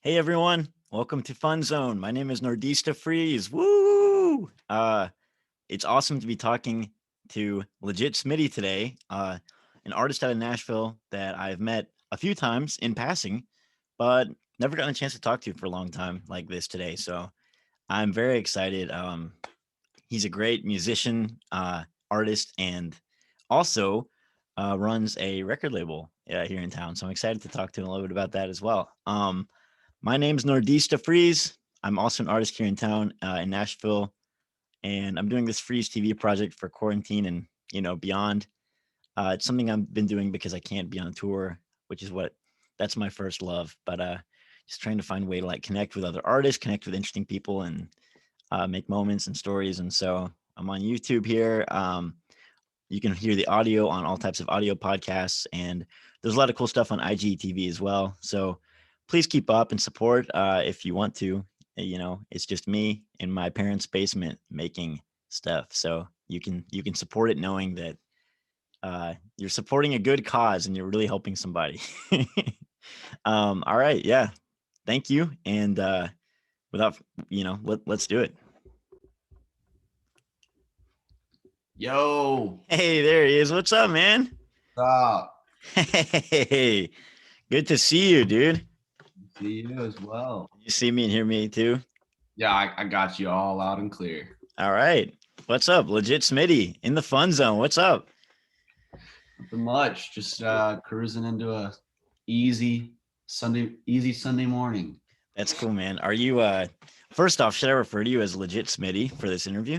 Hey everyone, welcome to Fun Zone. My name is Nordista Freeze. Woo! It's awesome to be talking to legit Smitty today, an artist out of Nashville that I've met a few times in passing, but never gotten a chance to talk to for a long time like this today. So I'm very excited. He's a great musician, artist, and also runs a record label here in town. So I'm excited to talk to him a little bit about that as well. My name's Nordista Freeze. I'm also an artist here in town in Nashville, and I'm doing this Freeze TV project for quarantine and beyond. It's something I've been doing because I can't be on tour, which is that's my first love. But just trying to find a way to like connect with other artists, connect with interesting people, and make moments and stories. And so I'm on YouTube here. You can hear the audio on all types of audio podcasts, and there's a lot of cool stuff on IGTV as well. So please keep up and support if you want to. It's just me in my parents' basement making stuff. So you can support it knowing that you're supporting a good cause and you're really helping somebody. All right, yeah. Thank you. And without let's do it. Yo, Hey, there he is. What's up, man? stop. Hey, good to see you, dude. See you as well. You see me and hear me too? Yeah, I got you all loud and clear. All right. What's up? Legit Smitty in the fun zone. What's up? Nothing much. Just cruising into a easy Sunday morning. That's cool, man. Are you first off, should I refer to you as legit Smitty for this interview?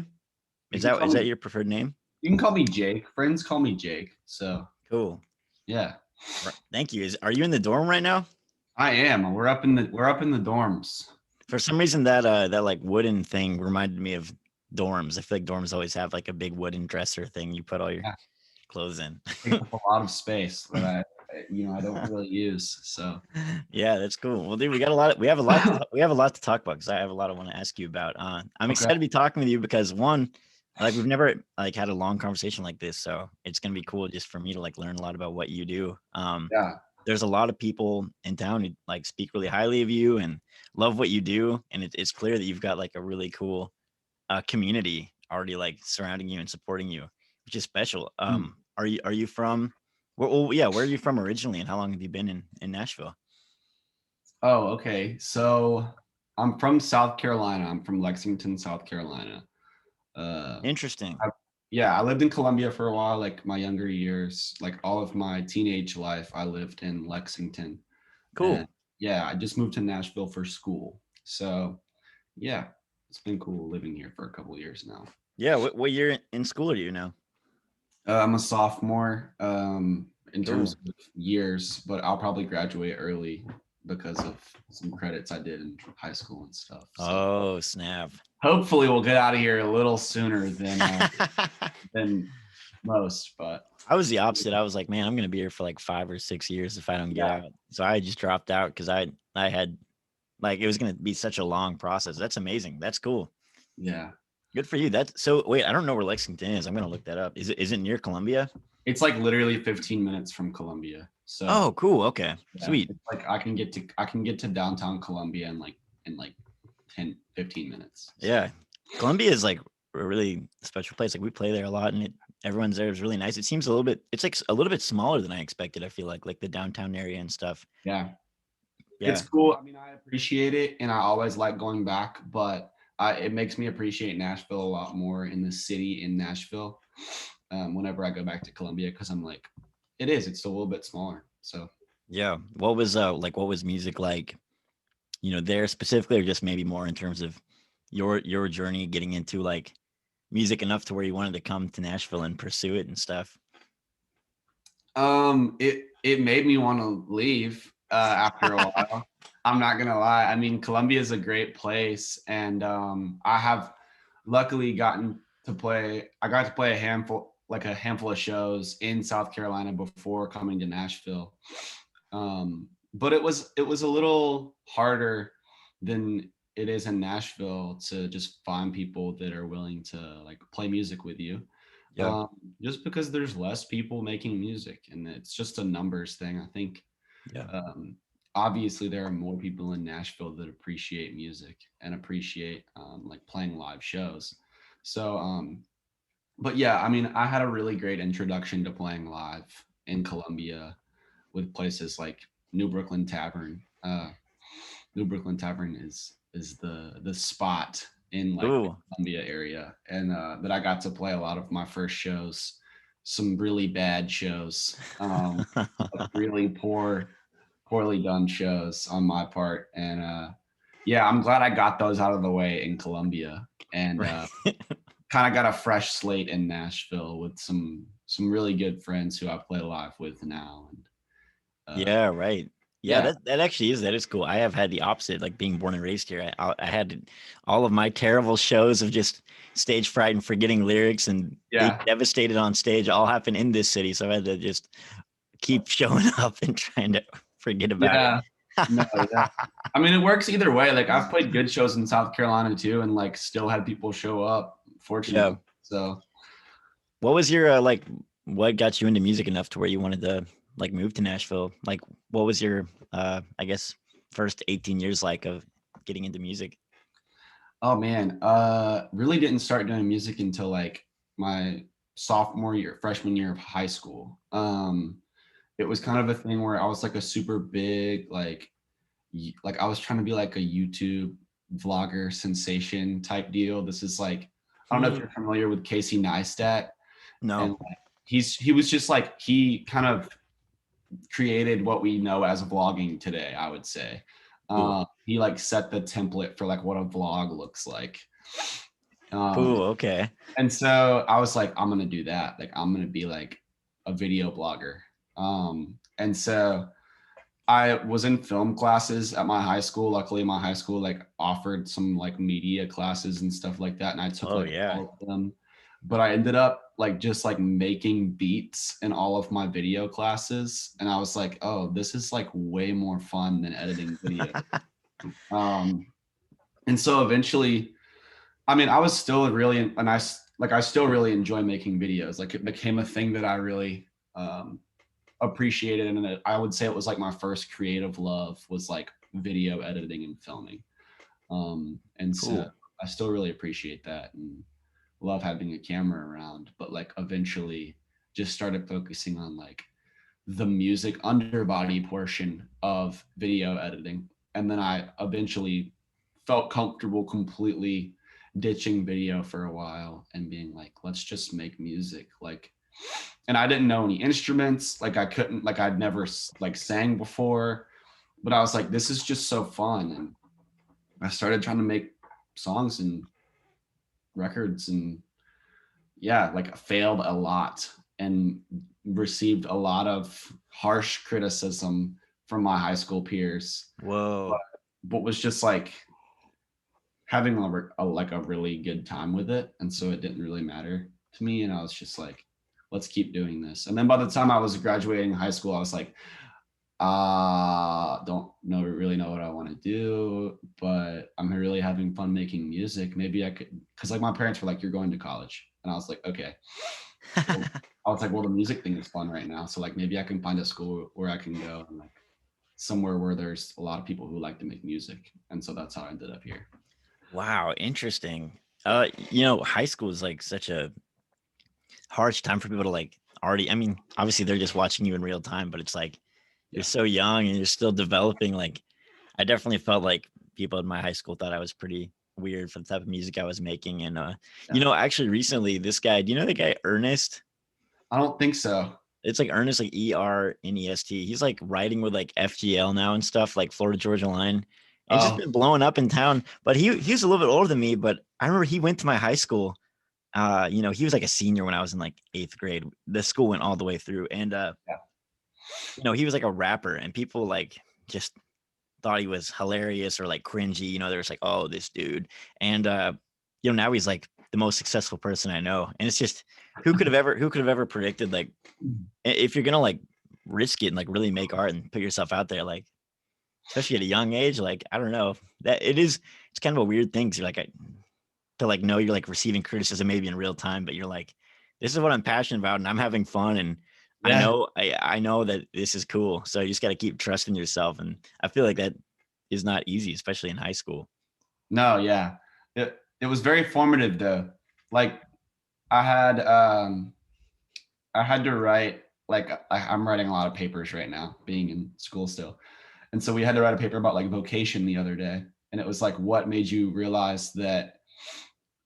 You Is can that call is that me your preferred name? you can call me Jake. Friends call me Jake. So Cool. yeah. Thank you. Are you in the dorm right now? I am. We're up in the dorms. For some reason that like wooden thing reminded me of dorms. I feel like dorms always have like a big wooden dresser thing you put all your Yeah. clothes in. Takes up a lot of space that I don't really use. So Yeah, that's cool. Well, dude, we have a lot to talk about because I have a lot I want to ask you about. I'm okay. excited to be talking with you because one, like we've never like had a long conversation like this, so it's gonna be cool just for me to like learn a lot about what you do. Yeah. There's a lot of people in town who like speak really highly of you and love what you do, and it's clear that you've got like a really cool community already like surrounding you and supporting you, which is special. Hmm. Are you from? Well, yeah, where are you from originally, and how long have you been in Nashville? Oh, okay. So I'm from South Carolina. I'm from Lexington, South Carolina. Uh, Interesting. I, yeah, I lived in Columbia for a while, like my younger years, like all of my teenage life, I lived in Lexington. And Cool. yeah, I just moved to Nashville for school. So yeah, it's been cool living here for a couple years now. Yeah. What year in school are you now? I'm a sophomore in terms Cool. of years, but I'll probably graduate early because of some credits I did in high school and stuff. So Oh, snap. hopefully we'll get out of here a little sooner than most. But I was the opposite. I was like, man, I'm gonna be here for like 5 or 6 years if I don't get yeah, out. So I just dropped out because I had like it was gonna be such a long process. That's amazing. That's cool. yeah. Good for you. That's so. Wait, I don't know where Lexington is. I'm gonna look that up. Is it near Columbia? It's like literally 15 minutes from Columbia. So Oh, cool. Okay, yeah, sweet. it's like I can get to downtown Columbia in like 10, 15 minutes. So Yeah, Columbia is like a really special place. Like we play there a lot, and everyone's there is really nice. It seems a little bit. It's like a little bit smaller than I expected. I feel like the downtown area and stuff. yeah, it's Yeah. cool. I mean, I appreciate it, and I always like going back, but it makes me appreciate Nashville a lot more in the city in Nashville. Whenever I go back to Columbia, because I'm like, it's a little bit smaller. So Yeah. What was music like, there specifically, or just maybe more in terms of your journey getting into like music enough to where you wanted to come to Nashville and pursue it and stuff. it made me want to leave after a while. I'm not gonna lie. I mean, Columbia is a great place, and I have luckily gotten to play. I got to play a handful of shows in South Carolina before coming to Nashville. But it was a little harder than it is in Nashville to just find people that are willing to like play music with you. Yeah. Just because there's less people making music, and it's just a numbers thing. I think Yeah. obviously there are more people in Nashville that appreciate music and appreciate like playing live shows. So but yeah, I mean, I had a really great introduction to playing live in Columbia with places like New Brooklyn Tavern. New Brooklyn Tavern is the spot in like the Ooh. Columbia area, and that I got to play a lot of my first shows. Some really bad shows, like really poorly done shows on my part, and yeah, I'm glad I got those out of the way in Columbia, and Right. kind of got a fresh slate in Nashville with some really good friends who I play live with now, and Yeah, right. Yeah, yeah, that actually that is cool. I have had the opposite, like being born and raised here. I had all of my terrible shows of just stage fright and forgetting lyrics and being yeah, devastated on stage all happen in this city. So I had to just keep showing up and trying to forget about it. yeah. No, yeah. I mean, it works either way. Like I've played good shows in South Carolina too, and like still had people show up, Yeah. fortunately. So, What was your like? What got you into music enough to where you wanted to like move to Nashville? Like, what was your I guess first 18 years like of getting into music? oh man, really didn't start doing music until like my sophomore year, freshman year of high school. It was kind of a thing where I was like a super big like I was trying to be like a YouTube vlogger sensation type deal. This is like I don't know if Hmm. you're familiar with Casey Neistat, and No. like, he was just like he kind of created what we know as vlogging today, I would say. Cool. He like set the template for like what a vlog looks like. Cool. Um, Okay. and so I was like, I'm gonna do that. Like I'm gonna be like a video blogger. And so I was in film classes at my high school. Luckily, my high school like offered some like media classes and stuff like that, and I took Oh like yeah. all of them. But I ended up like just like making beats in all of my video classes, and I was like, oh, this is like way more fun than editing video. Um, and so eventually, I mean, I was still really a nice like I still really enjoy making videos. Like it became a thing that I really appreciated, and I would say it was like my first creative love was like video editing and filming. And so Cool. I still really appreciate that and love having a camera around, but like eventually just started focusing on like the music underbody portion of video editing. And then I eventually felt comfortable completely ditching video for a while and being like, let's just make music. Like, and I didn't know any instruments. Like I couldn't, like I'd never like sang before, but I was like, this is just so fun. And I started trying to make songs and records, and yeah, like failed a lot and received a lot of harsh criticism from my high school peers, Whoa. but was just like having like a really good time with it. And so it didn't really matter to me. And I was just like, let's keep doing this. And then by the time I was graduating high school, I was like, don't know really know what I want to do, but I'm really having fun making music. Maybe I could, because like my parents were like, you're going to college. And I was like, okay. Well, I was like, well, the music thing is fun right now. So like maybe I can find a school where I can go and like somewhere where there's a lot of people who like to make music. And so that's how I ended up here. Wow, interesting. Yeah. High school is like such a harsh time for people to like already. I mean, obviously they're just watching you in real time, but it's like you're Yeah. so young and you're still developing. Like, I definitely felt like people in my high school thought I was pretty weird for the type of music I was making. And Yeah. actually recently this guy, do you know the guy Ernest? I don't think so. It's like Ernest, like Ernest. He's like writing with like FGL now and stuff, like Florida Georgia Line, and just Oh, been blowing up in town. But he was a little bit older than me, but I remember he went to my high school. He was like a senior when I was in like 8th grade. The school went all the way through. And yeah. he was like a rapper, and people like just thought he was hilarious or like cringy. There was like, oh, this dude. And now he's like the most successful person I know. And it's just who could have ever predicted, like, if you're gonna like risk it and like really make art and put yourself out there, like especially at a young age, like I don't know, that it's kind of a weird thing to like to like know you're like receiving criticism maybe in real time, but you're like, this is what I'm passionate about and I'm having fun, and Yeah. I know that this is cool. So you just got to keep trusting yourself. And I feel like that is not easy, especially in high school. No, yeah. It was very formative though. Like I had I had to write, like I'm writing a lot of papers right now, being in school still. And so we had to write a paper about like vocation the other day. And it was like, what made you realize that,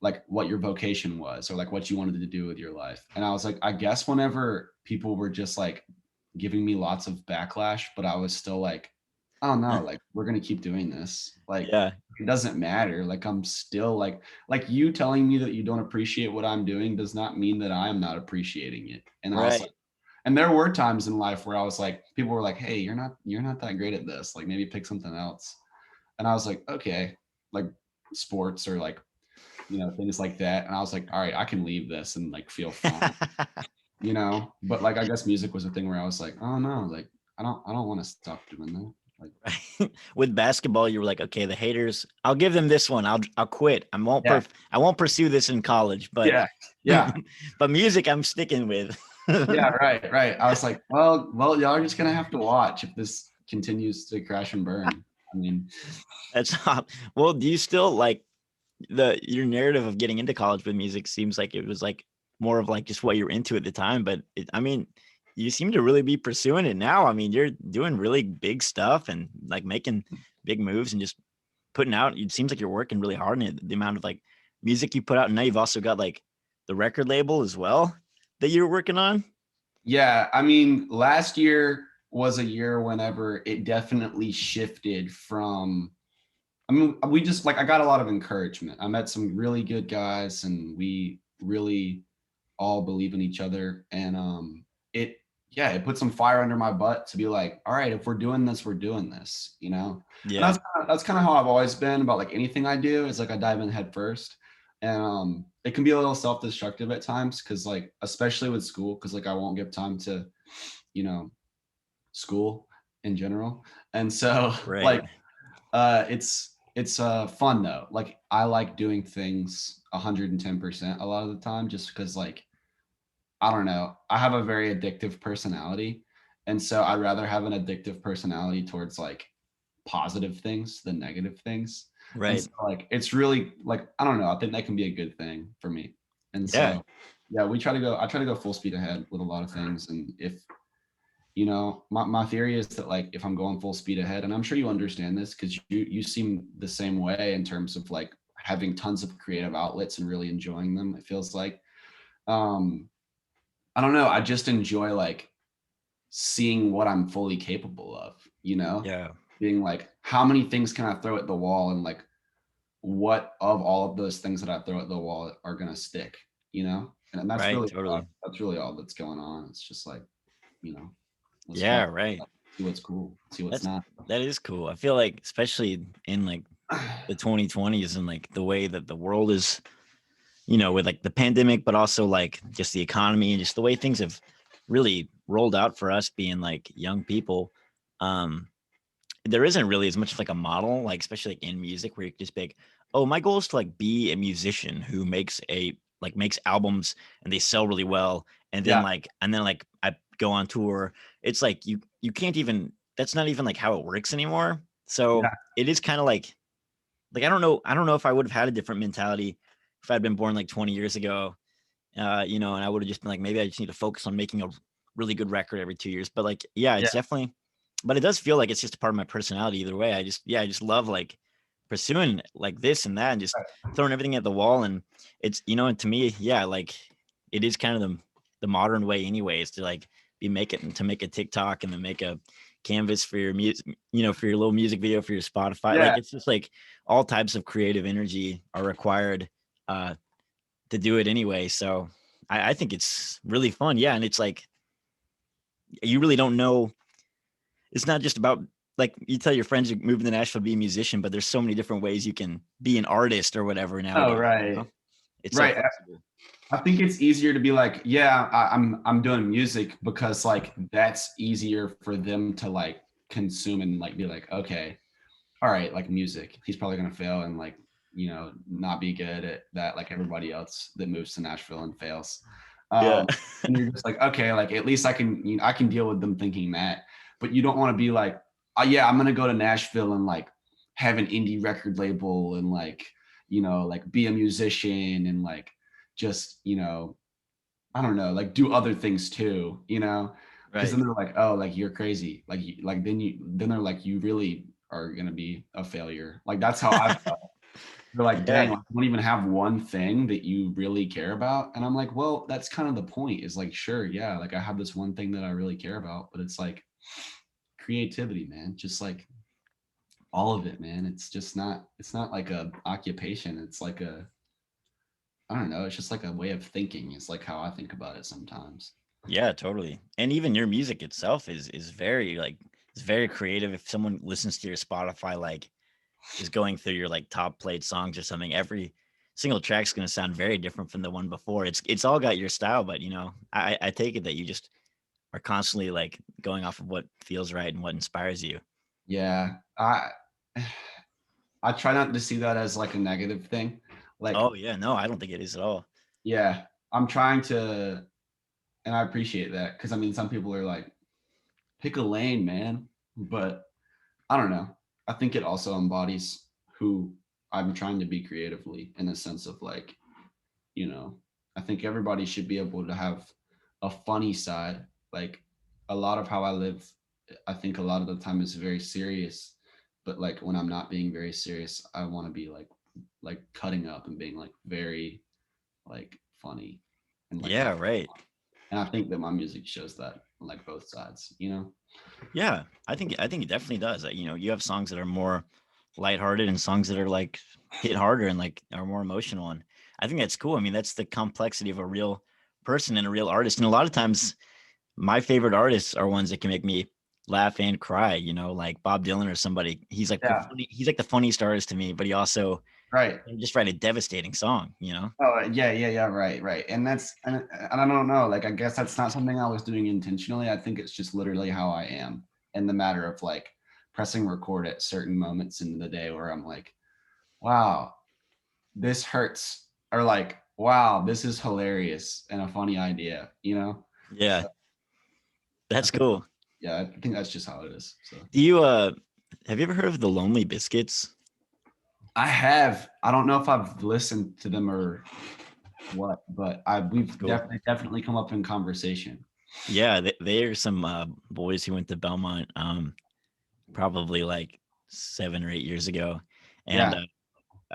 like what your vocation was, or like what you wanted to do with your life? And I was like, I guess whenever people were just like giving me lots of backlash, but I was still like, oh no, like we're gonna keep doing this. Like Yeah. it doesn't matter. Like I'm still like you telling me that you don't appreciate what I'm doing does not mean that I am not appreciating it. And I was like, Right. and there were times in life where I was like, people were like, hey, you're not that great at this. Like maybe pick something else. And I was like, okay, like sports or like, things like that. And I was like, all right, I can leave this and like feel fine, But like I guess music was a thing where I was like, oh no, like I don't want to stop doing that. Like With basketball, you were like, okay, the haters, I'll give them this one. I'll quit. yeah, I won't pursue this in college, but yeah, yeah, but music I'm sticking with. yeah, right, right. I was like, well, y'all are just gonna have to watch if this continues to crash and burn. I mean, That's well, do you still like your narrative of getting into college with music seems like it was like more of like just what you're into at the time, but I mean, you seem to really be pursuing it now. I mean, you're doing really big stuff and like making big moves and just putting out. It seems like you're working really hard on it. The amount of like music you put out, and now you've also got like the record label as well that you're working on. yeah, I mean, last year was a year whenever it definitely shifted from, I mean, we just like, I got a lot of encouragement. I met some really good guys and we really all believe in each other. And it, yeah, it put some fire under my butt to be like, all right, if we're doing this, we're doing this, And Yeah, that's kind of how I've always been about like anything I do, is like I dive in head first. And it can be a little self-destructive at times because like, especially with school, because like I won't give time to, you know, school in general. And so right. like it's fun though. Like I like doing things 110% a lot of the time, just because like I don't know, I have a very addictive personality, and so I'd rather have an addictive personality towards like positive things than negative things. And Right. so like it's really like, I don't know, I think that can be a good thing for me. And Yeah. so yeah, I try to go full speed ahead with a lot of things. And if my theory is that like if I'm going full speed ahead, and I'm sure you understand this because you seem the same way in terms of like having tons of creative outlets and really enjoying them, it feels like. um I don't know, I just enjoy like seeing what I'm fully capable of, Yeah. being like, how many things can I throw at the wall, and like what of all of those things that I throw at the wall are gonna stick, and Right. Totally. that's really all that's going on. It's just like, you know let's try Yeah. to Right. see what's cool, see what's That's not. that is cool. I feel like especially in like the 2020s and like the way that the world is, with like the pandemic, but also like just the economy and just the way things have really rolled out for us being like young people. Um, there isn't really as much of like a model, like especially like in music, where you can just be like, oh, my goal is to like be a musician who makes albums and they sell really well, Yeah, and then like I go on tour. It's like you can't even, that's not even like how it works anymore. So yeah, it is kind of like I don't know if I would have had a different mentality if I'd been born like 20 years ago. And I would have just been like, maybe I just need to focus on making a really good record every 2 years. But like, yeah, yeah, it's definitely, but it does feel like it's just a part of my personality either way. I just love like pursuing like this and that and just throwing everything at the wall. And it's, and to me, yeah, like it is kind of the modern way anyways to like to make a TikTok and then make a canvas for your music, for your little music video for your Spotify. yeah. Like it's just like all types of creative energy are required uh to do it anyway. So I think it's really fun. Yeah. And it's like you really don't know, it's not just about like you tell your friends you're moving to Nashville to be a musician, but there's so many different ways you can be an artist or whatever Oh, nowadays. right, It's so right. flexible. I think it's easier to be like, yeah, I'm doing music, because like that's easier for them to like consume and like be like, okay, all right, like music, he's probably gonna fail and like, not be good at that like everybody else that moves to Nashville and fails. Yeah. And you're just like, okay, like at least I can, I can deal with them thinking that. But you don't want to be like, oh yeah, I'm gonna go to Nashville and like have an indie record label and like, like be a musician and like just, I don't know, like do other things too, because Right. then they're like, oh, like you're crazy, like then they're like, you really are gonna be a failure. Like that's how I felt. They're like, dang, Yeah. like, you don't even have one thing that you really care about. And I'm like, well, that's kind of the point. Is like, sure, yeah, like I have this one thing that I really care about, but it's like creativity, man. Just like all of it, man. It's not like a occupation. It's like I don't know, it's just like a way of thinking. It's like how I think about it sometimes. Yeah, totally. And even your music itself is very like it's very creative. If someone listens to your Spotify, like is going through your like top played songs or something, every single track's gonna sound very different from the one before. It's all got your style, but I take it that you just are constantly like going off of what feels right and what inspires you. Yeah. I try not to see that as like a negative thing. Like, Oh yeah, no, I don't think it is at all. yeah, I'm trying to, and I appreciate that because I mean, some people are like, pick a lane, man. But I don't know. I think it also embodies who I'm trying to be creatively in a sense of like, you know, I think everybody should be able to have a funny side. Like a lot of how I live, I think a lot of the time is very serious. But like when I'm not being very serious, I want to be like cutting up and being like very like funny and like Yeah, have, right. and I think that my music shows that on like both sides. Yeah, I think it definitely does. You have songs that are more lighthearted and songs that are like hit harder and like are more emotional. And I think that's cool. I mean, that's the complexity of a real person and a real artist. And a lot of times my favorite artists are ones that can make me laugh and cry, like Bob Dylan or somebody. Yeah. He's like the funniest artist to me, but he also Right. can just write a devastating song. Oh yeah, right. And and I don't know, like I guess that's not something I was doing intentionally. I think it's just literally how I am in the matter of like pressing record at certain moments in the day where I'm like, wow, this hurts, or like, wow, this is hilarious and a funny idea. Yeah, So I that's think, cool. yeah, I think that's just how it is. So Do you have you ever heard of the Lonely Biscuits? I have, I don't know if I've listened to them or what, but It's we've cool. definitely come up in conversation. Yeah, they are some boys who went to Belmont probably like 7 or 8 years ago, and Yeah.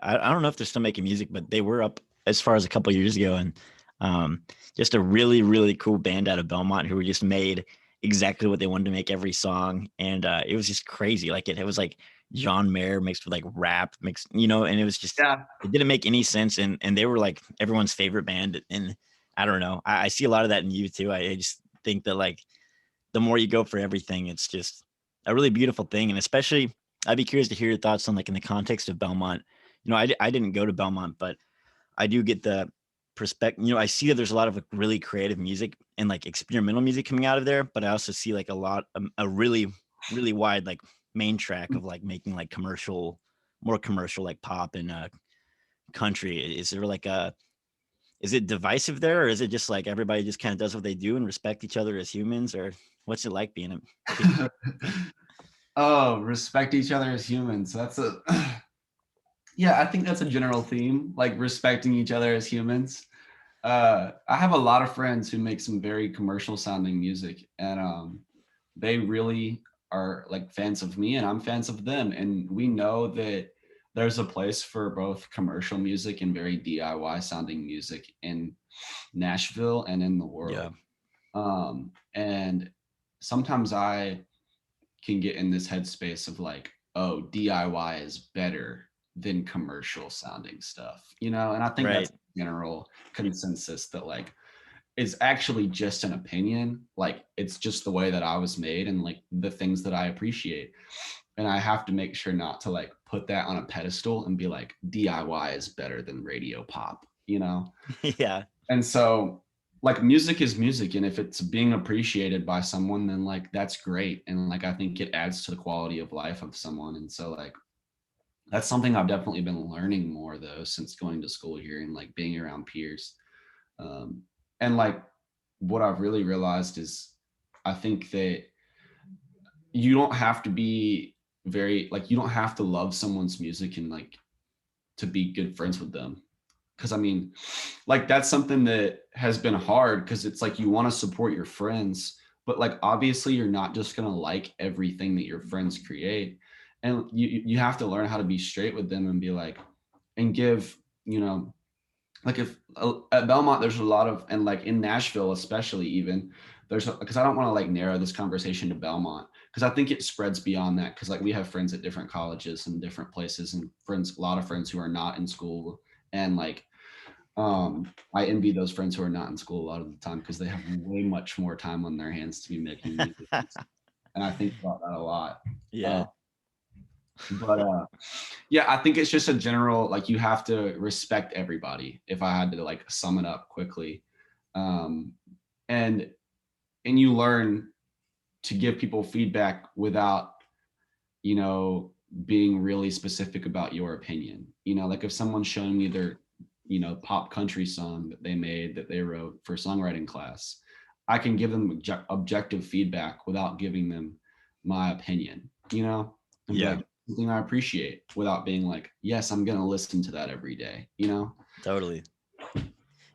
I don't know if they're still making music, but they were up as far as a couple years ago, and um, just a really really cool band out of Belmont who were just made exactly what they wanted to make every song, and it was just crazy. Like it was like John Mayer mixed with like rap mixed, and it was just Yeah. it didn't make any sense, and they were like everyone's favorite band, and I don't know, I see a lot of that in you too. I just think that like the more you go for everything, it's just a really beautiful thing. And especially, I'd be curious to hear your thoughts on like in the context of Belmont. I didn't go to Belmont, but I do get the perspective. I see that there's a lot of like, really creative music and like experimental music coming out of there, but I also see like a really, really wide like main track of like making like more commercial like pop and country. Is there like is it divisive there, or is it just like everybody just kind of does what they do and respect each other as humans, or what's it like being a Oh, respect each other as humans. That's a yeah, I think that's a general theme, like respecting each other as humans. I have a lot of friends who make some very commercial sounding music, and they really are like fans of me, and I'm fans of them. And we know that there's a place for both commercial music and very DIY sounding music in Nashville and in the yeah, world. And sometimes I can get in this headspace of like, oh, DIY is better than commercial sounding stuff. And I think right, that's general consensus that like is actually just an opinion. Like it's just the way that I was made and like the things that I appreciate. And I have to make sure not to like put that on a pedestal and be like DIY is better than radio pop. yeah, And so like music is music, and if it's being appreciated by someone, then like that's great, and like I think it adds to the quality of life of someone. And so like that's something I've definitely been learning more though since going to school here and like being around peers. um And like what I've really realized is I think that you don't have to be very like you don't have to love someone's music and like to be good friends with them. Because I mean, like that's something that has been hard because it's like you want to support your friends, but like obviously you're not just gonna like everything that your friends create. And you have to learn how to be straight with them and be like and give, you know, like if at Belmont there's a lot of, and like in Nashville especially, even there's because I don't want to like narrow this conversation to Belmont because I think it spreads beyond that because like we have friends at different colleges and different places and friends, a lot of friends who are not in school, and like I envy those friends who are not in school a lot of the time because they have way much more time on their hands to be making music, and I think about that a lot. Yeah. But yeah, I think it's just a general, like you have to respect everybody, if I had to like sum it up quickly. um and you learn to give people feedback without, you know, being really specific about your opinion. You know, like if someone's showing me their, you know, pop country song that they made, that they wrote for songwriting class, I can give them objective feedback without giving them my opinion, you know, and be Yeah, like, something I appreciate without being like, yes, I'm going to listen to that every day, you know? totally.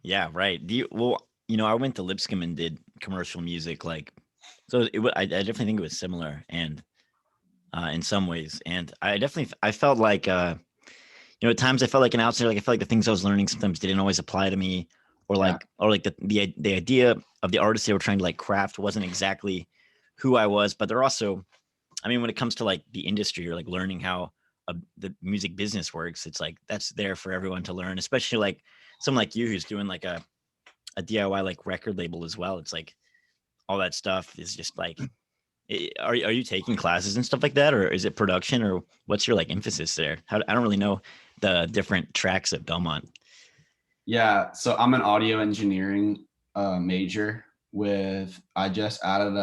Yeah, right. Do you, well, you know, I went to Lipscomb and did commercial music, like, so I definitely think it was similar, and in some ways, and I felt like, you know, at times I felt like an outsider. Like I felt like the things I was learning sometimes didn't always apply to me, Yeah. or like the idea of the artist they were trying to like craft wasn't exactly who I was. But they're also, I mean, when it comes to like the industry or like learning how the music business works, it's like that's there for everyone to learn, especially like someone like you who's doing like a DIY like record label as well. It's like all that stuff is just like, are you taking classes and stuff like that, or is it production, or what's your like emphasis there? I don't really know the different tracks at Belmont. Yeah. So I'm an audio engineering major with, I just added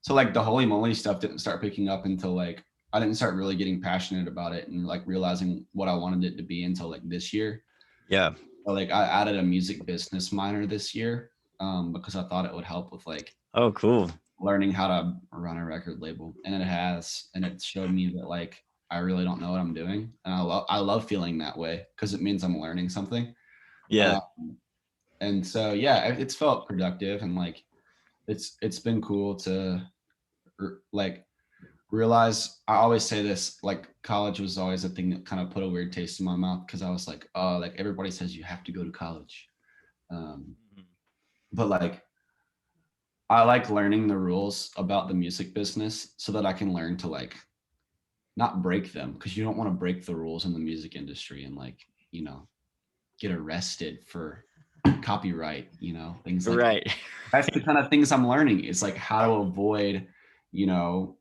so like the Holy Moly stuff didn't start picking up until like, I didn't start really getting passionate about it and like realizing what I wanted it to be until like this year. Yeah. So, like I added a music business minor this year because I thought it would help with like Oh, cool. learning how to run a record label, and it has, and it showed me that like I really don't know what I'm doing, and I love feeling that way because it means I'm learning something. Yeah. Um, and so yeah, it's felt productive, and like it's been cool to like realize. I always say this, like college was always a thing that kind of put a weird taste in my mouth because I was like, oh, like everybody says you have to go to college, um, but like I like learning the rules about the music business so that I can learn to like not break them, because you don't want to break the rules in the music industry and like, you know, get arrested for copyright, you know, things like that. Right. That's the kind of things I'm learning, is like how to avoid, you know,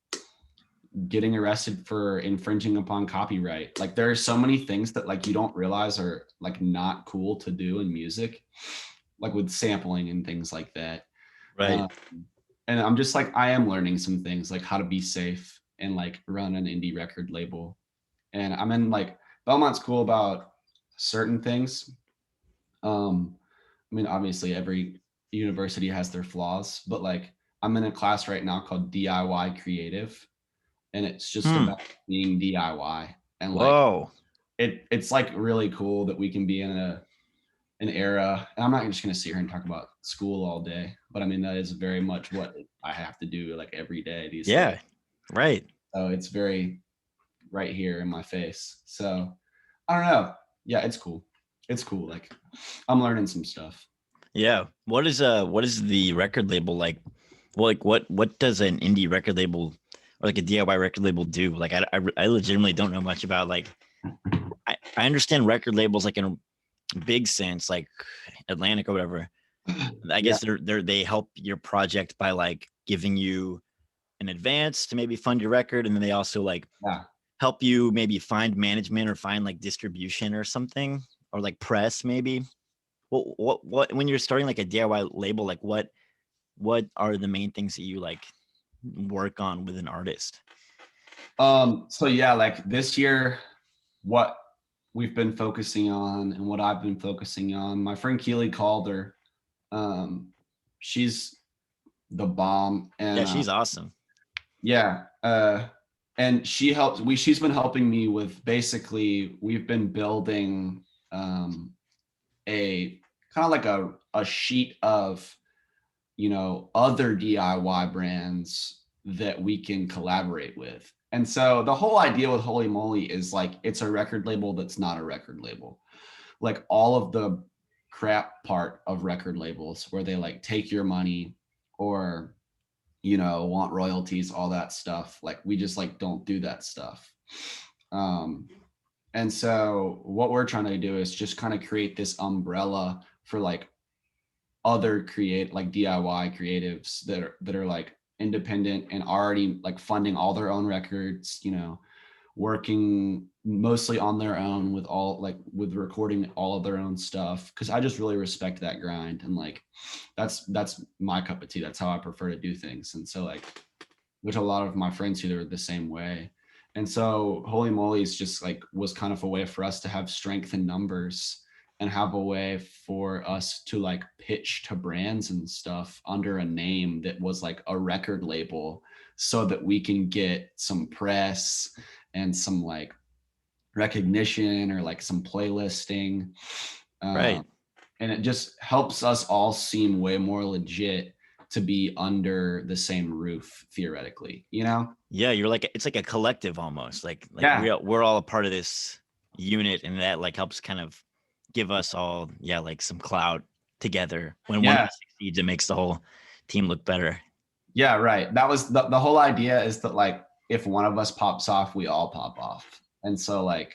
getting arrested for infringing upon copyright. Like there are so many things that like you don't realize are like not cool to do in music, like with sampling and things like that. Right. Um, and I'm just like, I am learning some things like how to be safe and like run an indie record label. And I'm in like, Belmont's cool about certain things. I mean, obviously every university has their flaws, but like I'm in a class right now called DIY Creative, and it's just Hmm. about being DIY. And like Whoa. it's like really cool that we can be in an era, and I'm not just going to sit here and talk about school all day, but I mean that is very much what I have to do like every day these days. Yeah. Right. So it's very right here in my face. So I don't know. Yeah, it's cool. It's cool. Like I'm learning some stuff. Yeah. What is the record label like? Well, like what does an indie record label or like a DIY record label do? Like I legitimately don't know much about like I understand record labels like in a big sense, like Atlantic or whatever. I Yeah. guess they help your project by like giving you an advance to maybe fund your record, and then they also like Yeah. help you maybe find management or find like distribution or something, or like press maybe. What when you're starting like a DIY label, like what are the main things that you like work on with an artist? So yeah, like this year, what we've been focusing on and what I've been focusing on, my friend Keely Calder, She's the bomb, Yeah, and she's awesome. yeah, and she's been helping me with, basically we've been building a kind of like a sheet of, other DIY brands that we can collaborate with. And so the whole idea with Holy Moly is like, it's a record label that's not a record label. Like all of the crap part of record labels where they like take your money or, want royalties, all that stuff. Like we just like don't do that stuff. Um, and so what we're trying to do is just kind of create this umbrella for like other like DIY creatives that are like independent and already like funding all their own records, working mostly on their own with recording all of their own stuff. Cause I just really respect that grind. And like, that's my cup of tea. That's how I prefer to do things. And so like, which a lot of my friends who are the same way. And so Holy Moly is just like, was kind of a way for us to have strength in numbers and have a way for us to like pitch to brands and stuff under a name that was like a record label so that we can get some press and some like recognition or like some playlisting. Right. And it just helps us all seem way more legit to be under the same roof, theoretically, Yeah, you're like, it's like a collective almost. Like Yeah. we're all a part of this unit, and that like helps kind of give us all, yeah, like some clout together. When one of Yeah. us succeeds, it makes the whole team look better. Yeah, right. That was the whole idea, is that like if one of us pops off, we all pop off. And so like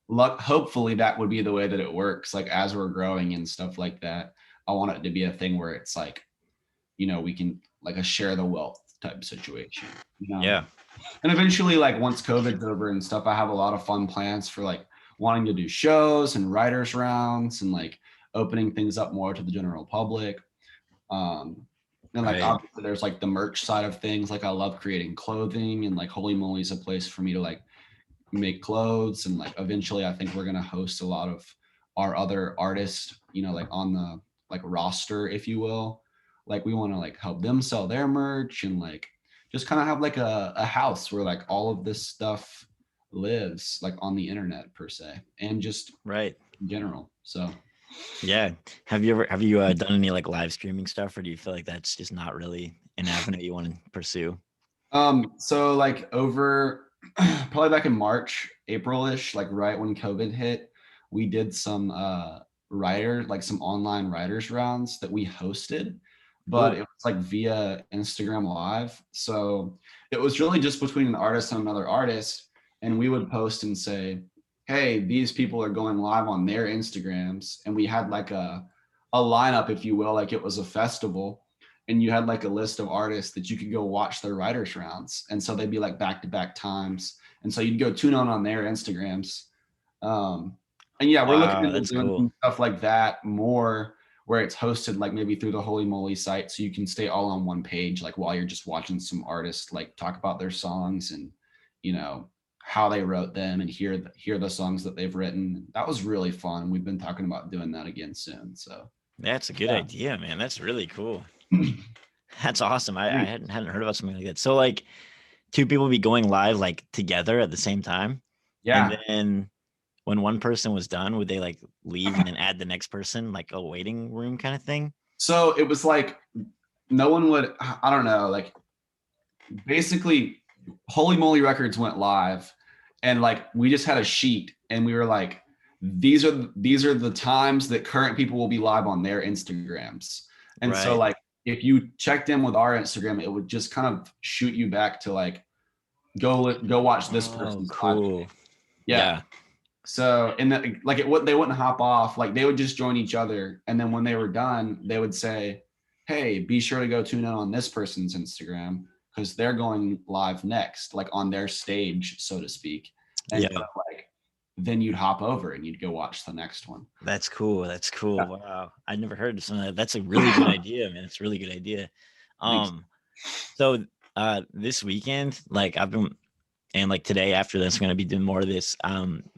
hopefully that would be the way that it works. Like as we're growing and stuff like that, I want it to be a thing where it's like, we can like a share the wealth type situation. Yeah. And eventually, like once COVID's over and stuff, I have a lot of fun plans for like wanting to do shows and writers rounds and like opening things up more to the general public. And like Right. obviously there's like the merch side of things. Like I love creating clothing, and like Holy Moly is a place for me to like make clothes. And like eventually I think we're gonna host a lot of our other artists, like on the like roster, if you will. Like we want to like help them sell their merch and like just kind of have like a house where like all of this stuff lives, like on the internet per se, and just Right. in general. So Yeah. Have you done any like live streaming stuff, or do you feel like that's just not really an avenue you want to pursue? so like over probably back in March, April-ish, like right when COVID hit, we did some some online writers rounds that we hosted, but Cool. it was like via Instagram Live. So it was really just between an artist and another artist, and we would post and say, hey, these people are going live on their Instagrams. And we had like a lineup, if you will, like it was a festival, and you had like a list of artists that you could go watch their writers rounds. And so they'd be like back-to-back times. And so you'd go tune on their Instagrams. And yeah, we're looking Wow, into that's doing cool. some stuff like that more, where it's hosted like maybe through the Holy Moly site. So you can stay all on one page, like while you're just watching some artists like talk about their songs and, how they wrote them, and hear the songs that they've written. That was really fun. We've been talking about doing that again soon. So That's a good yeah. idea, man. That's really cool. That's awesome. I hadn't heard about something like that. So like two people be going live like together at the same time, and Yeah. then when one person was done, would they like leave and then add the next person, like a waiting room kind of thing? So it was like no one would, I don't know, like basically Holy Moly Records went live, and like we just had a sheet, and we were like, these are the times that current people will be live on their Instagrams. And so Right. like if you checked in with our Instagram, it would just kind of shoot you back to like go watch this Oh, person's live. cool. Yeah. Yeah. So and like they wouldn't hop off, like they would just join each other, and then when they were done, they would say, hey, be sure to go tune in on this person's Instagram because they're going live next, like on their stage, so to speak. And Yeah. like then you'd hop over and you'd go watch the next one. That's cool. That's cool. Yeah. Wow. I never heard of something. That's a really good idea, man. It's a really good idea. Thanks. Um, so this weekend, like and like today after this, I'm gonna be doing more of this.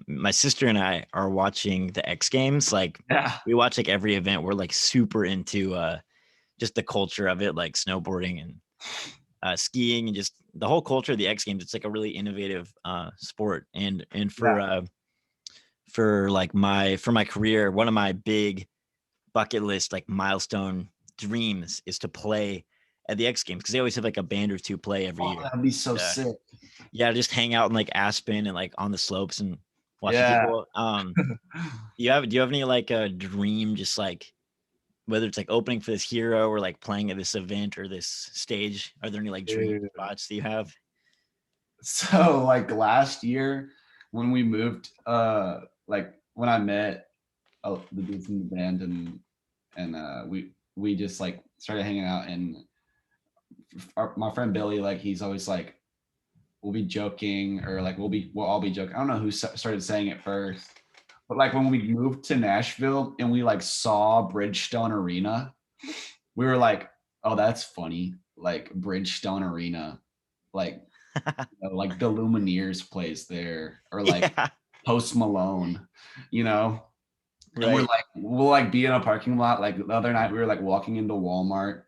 My sister and I are watching the X Games. Like Yeah. we watch like every event. We're like super into just the culture of it, like snowboarding and skiing and just the whole culture of the X Games. It's like a really innovative sport. And for like my career, one of my big bucket list like milestone dreams is to play at the X Games because they always have like a band or two play every Oh, year. that'd be so Uh, sick. yeah, just hang out in like Aspen and like on the slopes and watching Yeah. people. Do you have any like a dream, just like whether it's like opening for this hero or like playing at this event or this stage? Are there any like dream Dude. spots that you have? So like last year when we moved, like when I met the dudes in the band and we just like started hanging out and my friend Billy, like he's always like we'll be joking or like we'll all be joking. I don't know who started saying it first, but like when we moved to Nashville and we like saw Bridgestone Arena, we were like, oh, that's funny. Like Bridgestone Arena, like like the Lumineers plays there, or like Yeah, Post Malone, you know. And right. we'll like be in a parking lot. Like the other night, we were like walking into Walmart,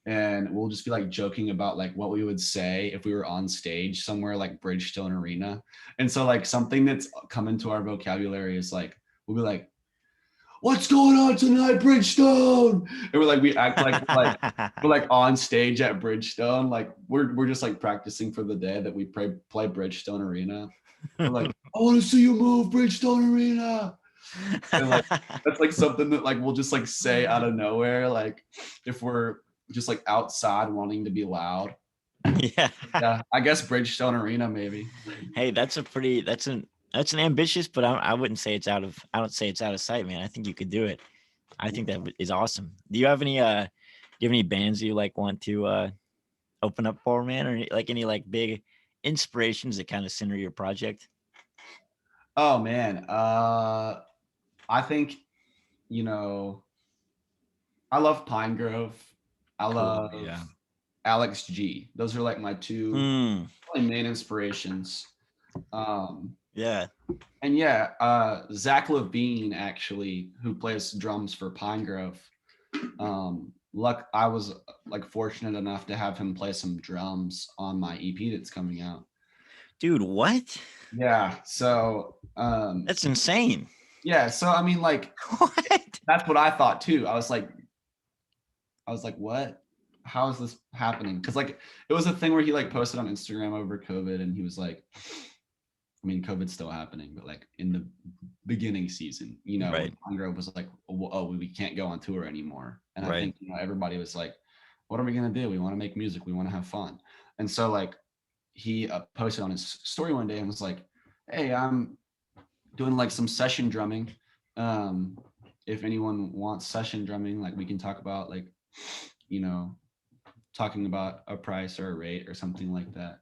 and we'll just be like joking about like what we would say if we were on stage somewhere like Bridgestone Arena. And so like something that's come into our vocabulary is like we'll be like, "What's going on tonight, Bridgestone?" And we act like we're like on stage at Bridgestone, like we're just like practicing for the day that we play Bridgestone Arena. We're like, "I want to see you move, Bridgestone Arena." And like that's like something that like we'll just like say out of nowhere, like if we're just like outside wanting to be loud. Yeah. Yeah, I guess Bridgestone Arena maybe. Hey, that's an ambitious, but I wouldn't say it's I don't say it's out of sight, man. I think you could do it. I think that is awesome. Do you have any bands you like want to open up for, man, or like any like big inspirations that kind of center your project? Oh man, I think you know I love Pine Grove. I Cool. love Yeah. Alex G. Those are like my two Mm, probably main inspirations. yeah. And yeah, Zach Levine actually, who plays drums for Pine Grove. I was like fortunate enough to have him play some drums on my EP that's coming out. Dude, what? Yeah, so That's insane. yeah, so I mean like What? that's what I thought too. I was like, what? How is this happening? Because like it was a thing where he like posted on Instagram over COVID, and he was like, I mean, COVID's still happening, but like in the beginning season, you know, when Right. Pine Grove was like, oh, we can't go on tour anymore, and I Right. think everybody was like, what are we gonna do? We want to make music, we want to have fun, and so like he posted on his story one day and was like, hey, I'm doing like some session drumming. Um, if anyone wants session drumming, like we can talk about like, you know, talking about a price or a rate or something like that.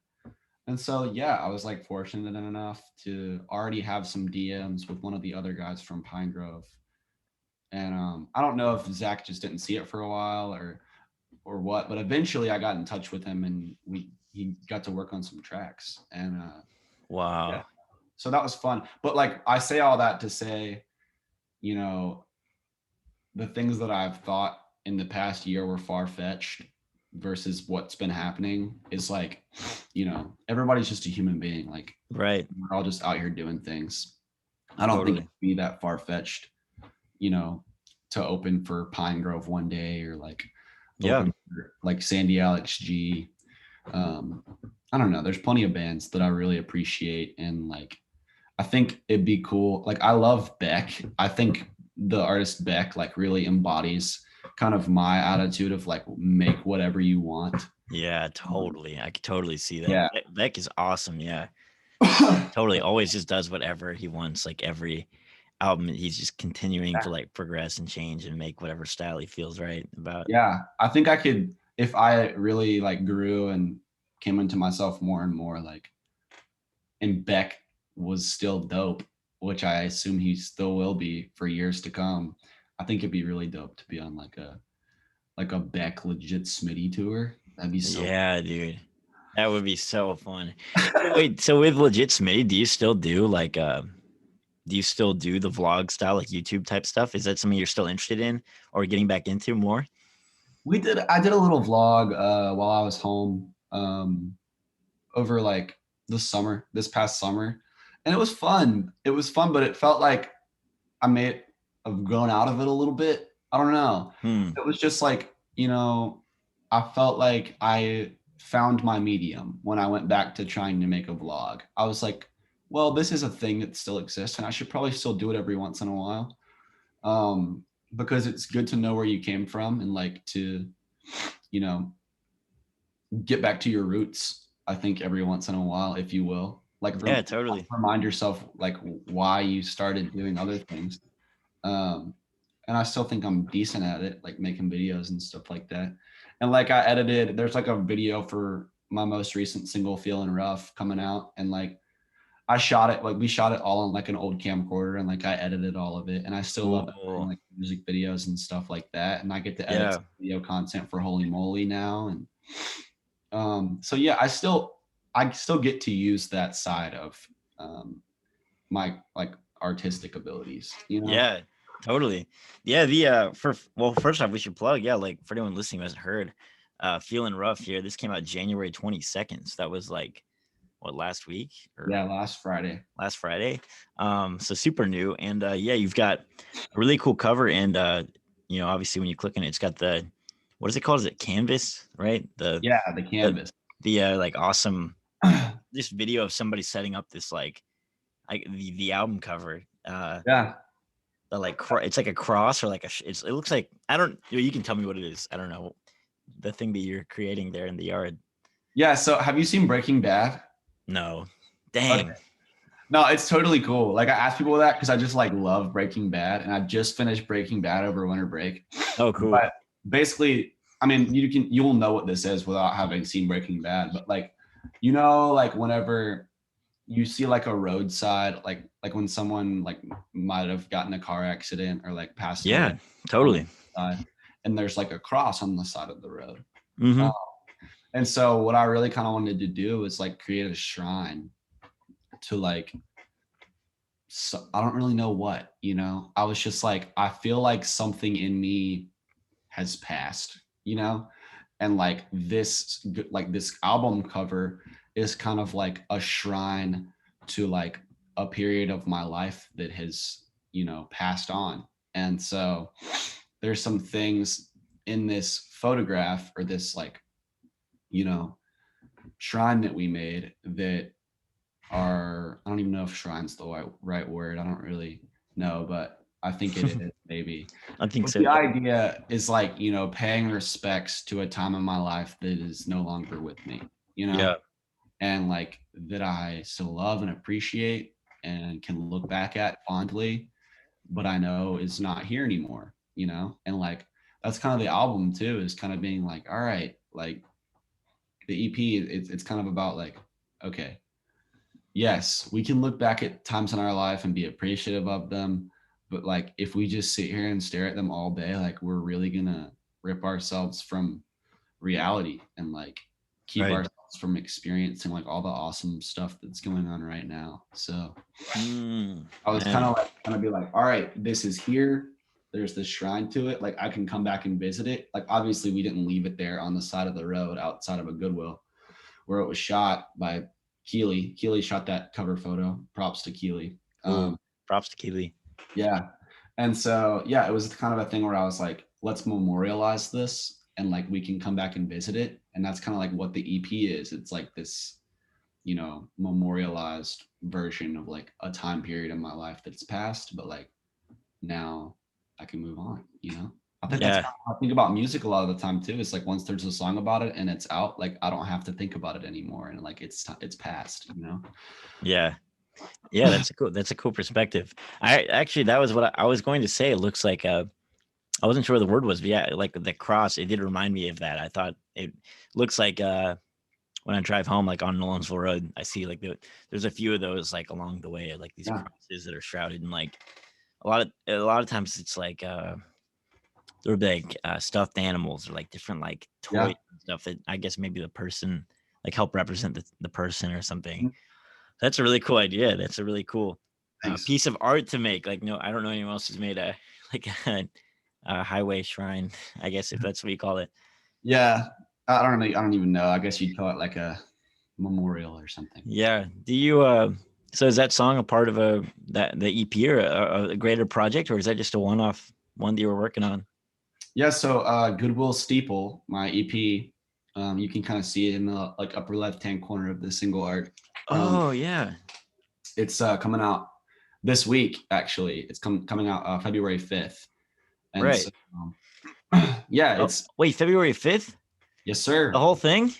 And so, yeah, I was like fortunate enough to already have some DMs with one of the other guys from Pine Grove. And I don't know if Zach just didn't see it for a while or what, but eventually I got in touch with him and he got to work on some tracks. And yeah, Wow. so that was fun. But like I say all that to say, you know, the things that I've thought in the past year were far fetched versus what's been happening is like, everybody's just a human being. Like Right. we're all just out here doing things. I don't think Totally. it'd be that far fetched, you know, to open for Pine Grove one day or like Yeah. open for like Sandy Alex G. I don't know. There's plenty of bands that I really appreciate, and like I think it'd be cool. Like I love Beck. I think the artist Beck like really embodies kind of my attitude of like make whatever you want. Yeah, totally. I could totally see that. Yeah. Beck is awesome. Yeah. Totally. Always just does whatever he wants. Like every album, he's just continuing to like progress and change and make whatever style he feels right about. Yeah. I think I could, if I really like grew and came into myself more and more, like, and Beck was still dope, which I assume he still will be for years to come. I think it'd be really dope to be on like a Beck legit Smitty tour. That'd be so Yeah, dude. That would be so fun. So wait, so with Legit Smitty, do you still do like do you still do the vlog style like YouTube type stuff? Is that something you're still interested in or getting back into more? I did a little vlog while I was home over like this past summer. And it was fun. It was fun, but it felt like I may have grown out of it a little bit. I don't know. Hmm. It was just like, I felt like I found my medium when I went back to trying to make a vlog. I was like, well, this is a thing that still exists and I should probably still do it every once in a while. Because it's good to know where you came from and like to, you know, get back to your roots, I think every once in a while, if you will. Like Yeah, totally. remind yourself like why you started doing other things. Um, and I still think I'm decent at it, like making videos and stuff like that. And like there's like a video for my most recent single, Feeling Rough, coming out. And like I shot it, like we shot it all on like an old camcorder and like I edited all of it. And I still love editing, Cool. like music videos and stuff like that. And I get to edit Yeah. some video content for Holy Moly now. And so yeah, I still get to use that side of my like artistic abilities, you know? Yeah, totally. Yeah, the first off, we should plug, yeah, like for anyone listening who hasn't heard, Feeling Rough here. This came out January 22nd. So that was like what, last week or Yeah, last Friday. last Friday. So super new. And yeah, you've got a really cool cover. And obviously when you click on it, it's got the what is it called? Is it canvas, right? Yeah, the The canvas. like awesome this video of somebody setting up this like the album cover. Yeah. The like it's like a cross or like it looks like I don't you can tell me what it is. I don't know the thing that you're creating there in the yard. Yeah. So have you seen Breaking Bad? No, Okay. dang. No, it's totally cool. Like I ask people that because I just like love Breaking Bad, and I just finished Breaking Bad over winter break. Oh, cool. But basically, I mean, you will know what this is without having seen Breaking Bad. But like, like whenever you see like a roadside, like when someone like might have gotten a car accident or like passed away Yeah, on the totally. side, and there's like a cross on the side of the road. Mm-hmm. And so what I really kind of wanted to do was like create a shrine to like, so I don't really know what, I was just like, I feel like something in me has passed, and this album cover is kind of like a shrine to like a period of my life that has, passed on. And so there's some things in this photograph or this like, you know, shrine that we made that I don't even know if shrine's the right word. I don't really know, but I think it is maybe. I think But so. the idea is like, paying respects to a time in my life that is no longer with me, Yeah. and like that I still love and appreciate and can look back at fondly, but I know is not here anymore, and like that's kind of the album too, is kind of being like, all right, like the EP, it's kind of about like, okay, yes, we can look back at times in our life and be appreciative of them. But like, if we just sit here and stare at them all day, like we're really gonna rip ourselves from reality and like keep Right. ourselves from experiencing like all the awesome stuff that's going on right now. So I was kind Man. of like, be like, all right, this is here. There's this shrine to it. Like I can come back and visit it. Like obviously we didn't leave it there on the side of the road outside of a Goodwill where it was shot by Keely. Keely shot that cover photo. Props to Keely. Cool. Props to Keely. Yeah. And so, yeah, it was kind of a thing where I was like, let's memorialize this and like we can come back and visit it. And that's kind of like what the EP is. It's like this, memorialized version of like a time period in my life that's passed, but like now I can move on. I think that's Yeah. kind of how I think about music a lot of the time too. It's like once there's a song about it and it's out, like I don't have to think about it anymore, and like it's past. Yeah. Yeah, that's a cool perspective. I actually that was what I was going to say. It looks like I wasn't sure what the word was, but yeah, like the cross, it did remind me of that. I thought it looks like when I drive home, like on Nolensville Road, I see like there's a few of those like along the way, like these Yeah. crosses that are shrouded in like a lot of times it's like they're big stuffed animals or like different like toys Yeah. and stuff that I guess maybe the person like help represent the person or something. Mhm. That's a really cool idea. That's a really cool Thanks. piece of art to make. Like, no, I don't know anyone else who's made a like a highway shrine, I guess, if that's what you call it. Yeah, I don't know. I don't even know. I guess you'd call it like a memorial or something. Yeah. Do you so is that song a part of the EP or a greater project, or is that just a one-off one that you were working on? Yeah, so Goodwill Steeple, my EP, you can kind of see it in the like upper left-hand corner of the single art. Oh yeah. It's coming out this week, actually. It's coming out February 5th. And Right. so, yeah, Oh it's, wait, February 5th? yes, The sir. whole thing?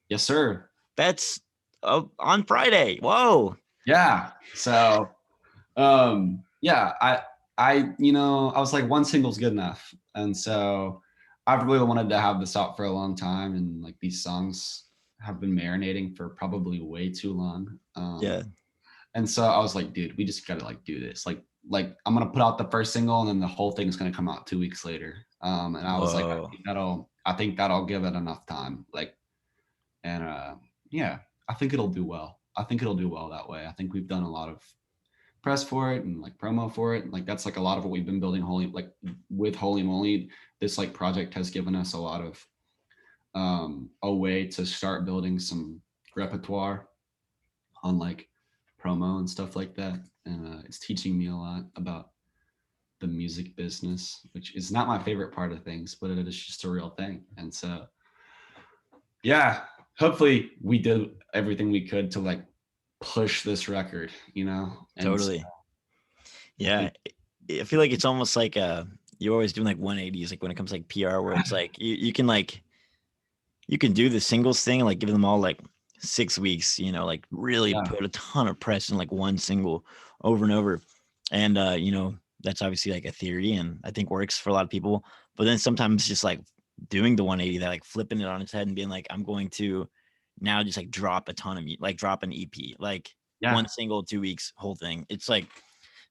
Yes, sir. That's on Friday. Whoa. Yeah. So, yeah, I was like, one single's good enough. And so I've really wanted to have this out for a long time. And like these songs have been marinating for probably way too long. Yeah. And so I was like, dude, we just gotta like do this. Like I'm gonna put out the first single and then the whole thing's gonna come out 2 weeks later. And I was like, Whoa. I think that'll give it enough time. Like, and yeah, I think it'll do well. I think it'll do well that way. I think we've done a lot of press for it and like promo for it. Like that's like a lot of what we've been building with Holy Moly. This like project has given us a lot of a way to start building some repertoire on like promo and stuff like that. And it's teaching me a lot about the music business, which is not my favorite part of things, but it is just a real thing. And so, yeah, hopefully we did everything we could to like push this record, you know? And so Totally. I Yeah. think, I feel like it's almost like you're always doing like 180s, like when it comes to like PR, where it's like you can do the singles thing, like give them all like 6 weeks, like really yeah, put a ton of press in like one single over and over. And that's obviously like a theory and I think works for a lot of people. But then sometimes just like doing the 180, that like flipping it on its head and being like, I'm going to now just like drop a ton of like drop an EP, like yeah, one single, 2 weeks, whole thing. It's like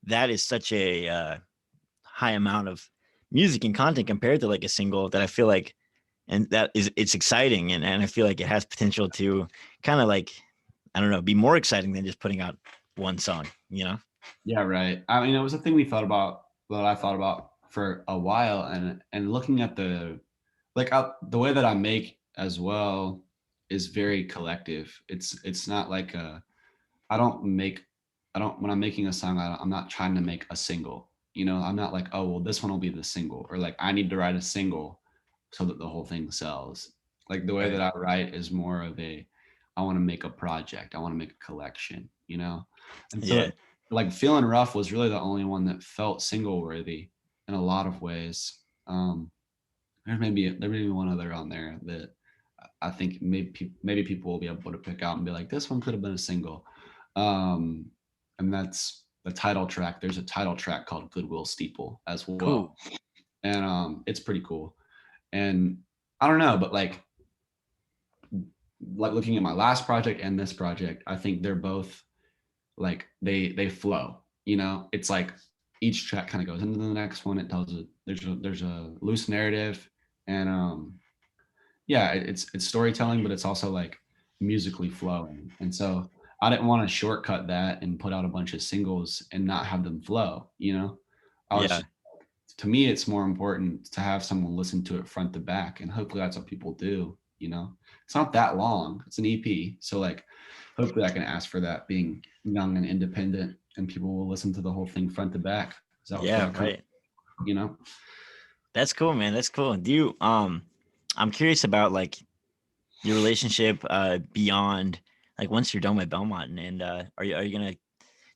that is such a high amount of music and content compared to like a single that I feel like, and that is, it's exciting. And I feel like it has potential to kind of like, I don't know, be more exciting than just putting out one song. yeah, right. I mean, it was a thing that I thought about for a while, and looking at the way that I make as well is very collective. It's not like I don't make I don't when I'm making a song, I'm not trying to make a single. I'm not like, oh well, this one will be the single, or like I need to write a single so that the whole thing sells. Like the way Right. that I write is more of I want to make a project, I want to make a collection. And Yeah. so like Feeling Rough was really the only one that felt single worthy in a lot of ways. There may be one other on there that I think maybe people will be able to pick out and be like, this one could have been a single. Um, and that's the title track. There's a title track called Goodwill Steeple as well. Cool. And it's pretty cool. And I don't know, but like looking at my last project and this project, I think they're both like they flow. It's like each track kind of goes into the next one. It tells it there's a loose narrative, and yeah, it's storytelling, but it's also like musically flowing. And so I didn't want to shortcut that and put out a bunch of singles and not have them flow. I was Yeah. just, to me, it's more important to have someone listen to it front to back, and hopefully that's what people do. It's not that long. It's an EP, so like hopefully I can ask for that, being young and independent, and people will listen to the whole thing front to back. That was what Yeah. I come, Right. you know. That's cool, man. That's cool. Do you, I'm curious about like your relationship beyond like once you're done with Belmont and are you gonna do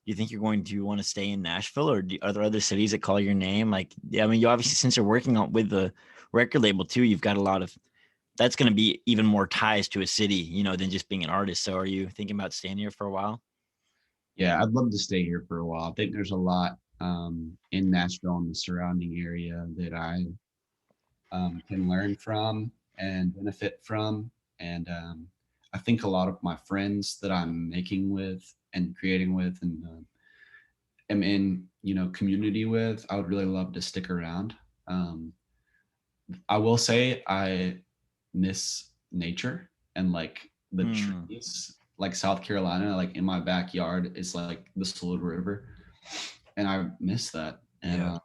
you think you're going to want to stay in Nashville or are there other cities that call your name? Like, yeah, I mean, you obviously, since you're working on with the record label too, you've got a lot of that's going to be even more ties to a city, than just being an artist. So, are you thinking about staying here for a while? Yeah, I'd love to stay here for a while. I think there's a lot in Nashville and the surrounding area that I can learn from and benefit from. And I think a lot of my friends that I'm making with and creating with and am in, community with, I would really love to stick around. Um, I will say I miss nature and like the Mm, trees, like South Carolina, like in my backyard is like the Saluda River, and I miss that. And yeah.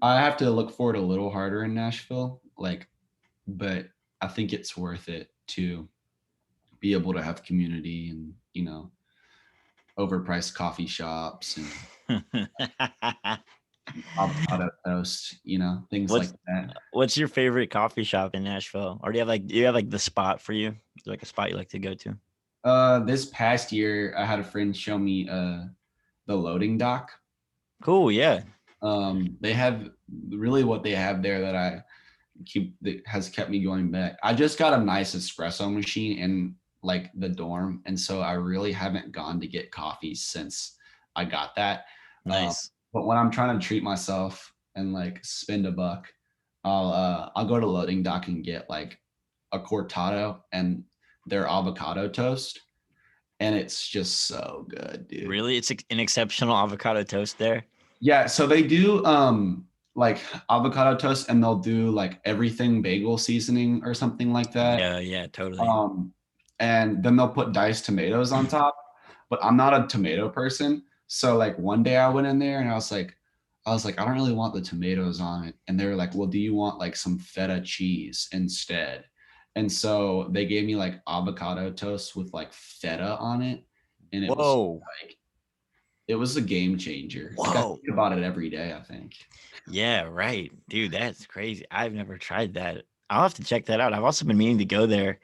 I have to look for it a little harder in Nashville, like, but I think it's worth it to be able to have community and overpriced coffee shops and avocado toast, things like What's that. what's your favorite coffee shop in Nashville? Or do you have like the spot for you? Is there like a spot you like to go to? This past year, I had a friend show me the loading dock. Cool, yeah. They have really what they have there that I keep that has kept me going back. I just got a nice espresso machine in like the dorm, and so I really haven't gone to get coffee since I got that. Um, Nice. but when I'm trying to treat myself and like spend a buck, I'll go to loading dock and get like a cortado and their avocado toast, and it's just so good, dude. Really? It's an exceptional avocado toast there. Yeah, so they do like avocado toast, and they'll do like everything bagel seasoning or something like that. Yeah, yeah, totally. Um and then they'll put diced tomatoes on top, but I'm not a tomato person. So like one day I went in there and I was like, I don't really want the tomatoes on it. And they were like, well, do you want like some feta cheese instead? And so they gave me like avocado toast with like feta on it. And it was Whoa. like it was a game changer. Like I Whoa. think about it every day, I think. Yeah, right. Dude, that's crazy. I've never tried that. I'll have to check that out. I've also been meaning to go there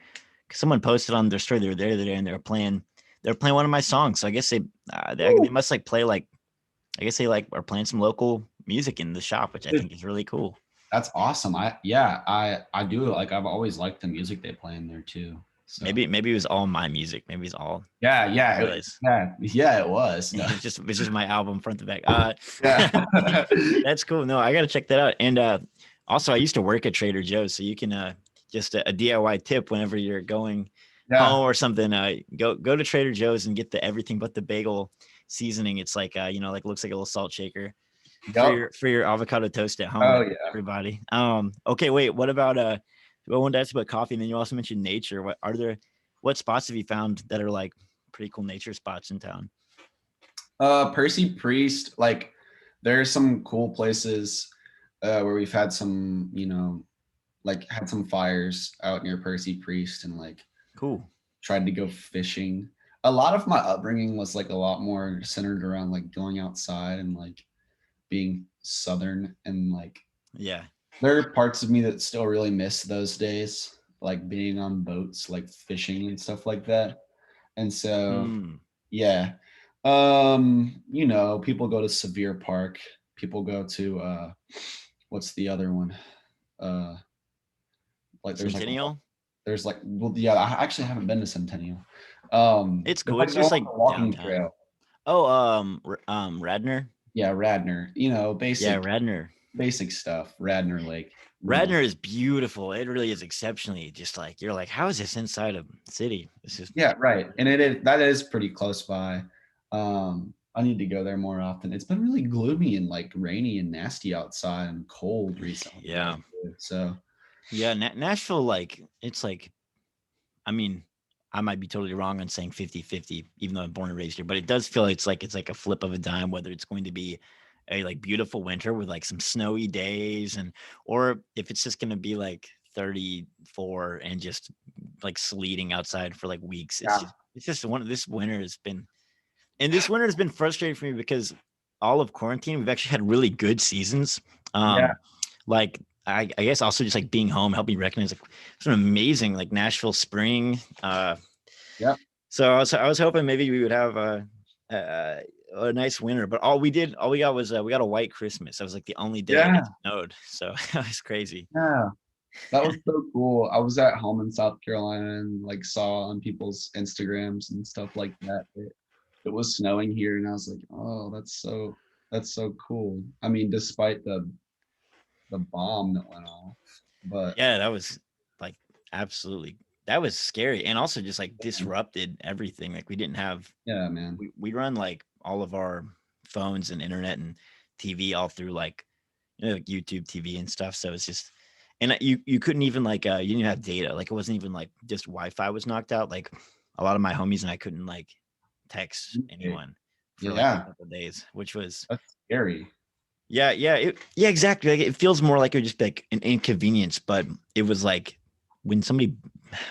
because someone posted on their story they were there today and they were playing one of my songs. So I guess they must like play like I guess they like are playing some local music in the shop, which I think is really cool. That's awesome. I do like I've always liked the music they play in there too. So Maybe it was all my music. Maybe it's all yeah, I yeah, realize. yeah, it was. No. It's just my album front to back. Yeah. That's cool. No, I gotta check that out. And also I used to work at Trader Joe's, so you can just a DIY tip whenever you're going Yeah. home or something. Go to Trader Joe's and get the everything but the bagel seasoning. It's like like looks like a little salt shaker for Yep. your avocado toast at Oh home, yeah. everybody. Okay, wait, what about I wanted to ask about coffee, and then you also mentioned nature. What spots have you found that are like pretty cool nature spots in town? Percy Priest, like there's some cool places where we've had some, like had some fires out near Percy Priest and like Cool. tried to go fishing. A lot of my upbringing was like a lot more centered around like going outside and like being southern, and like Yeah. there are parts of me that still really miss those days, like being on boats, like fishing and stuff like that. And so Mm. yeah. People go to Sevier Park, people go to what's the other one? Uh like Centennial. there's like well yeah, I actually haven't been to Centennial. It's There's cool. like It's no just like walking downtown. trail. Oh, Radnor. Yeah, Radnor, Yeah, basic Radnor. basic stuff. Radnor Lake, Radnor is beautiful. It really is exceptionally just like you're like, how is this inside a city? It's just Yeah, right. And that is pretty close by. I need to go there more often. It's been really gloomy and like rainy and nasty outside and cold recently yeah. though, too. So Yeah, Nashville, like it's like I mean, I might be totally wrong on saying 50-50, even though I'm born and raised here, but it does feel it's like a flip of a dime, whether it's going to be a like beautiful winter with like some snowy days or if it's just gonna be like 34 and just like sleeting outside for like weeks. It's yeah, just it's just one of this winter has been and this winter has been frustrating for me because all of quarantine, we've actually had really good seasons. yeah, Like I guess also just like being home helped me recognize like it's an amazing like Nashville spring. yeah, So I was hoping maybe we would have a nice winter, but all we got was we got a white Christmas. That was like the only day yeah, it snowed. So that was crazy. yeah. That was so cool. I was at home in South Carolina and like saw on people's Instagrams and stuff like that. It was snowing here, and I was like, oh, that's so cool. I mean, despite the bomb that went off, but Yeah, that was like absolutely that was scary and also just like disrupted everything. Like we didn't have yeah, man. we run like all of our phones and internet and TV all through like like YouTube TV and stuff. So And you couldn't even like you didn't even have data. Like it wasn't even like just Wi-Fi was knocked out. Like a lot of my homies and I couldn't like text anyone for like a Yeah, couple of days, which was that's scary. yeah, exactly. Like it feels more like it would just be like an inconvenience, but it was like when somebody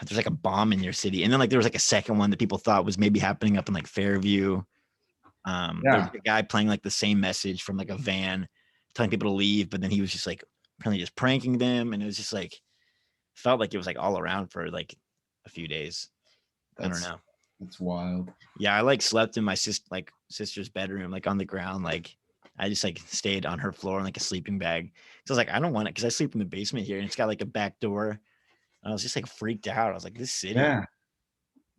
there's like a bomb in your city, and then like there was like a second one that people thought was maybe happening up in like Fairview. There was Yeah, like a guy playing like the same message from like a van, telling people to leave, but then he was just like apparently just pranking them, and it was just like felt like it was like all around for like a few days. I don't that's know. that's wild. Yeah, I like slept in my sister's bedroom, like on the ground. Like I just like stayed on her floor in like a sleeping bag. So I was like, I don't want it because I sleep in the basement here and it's got like a back door. And I was just like freaked out. I was like, this city Yeah.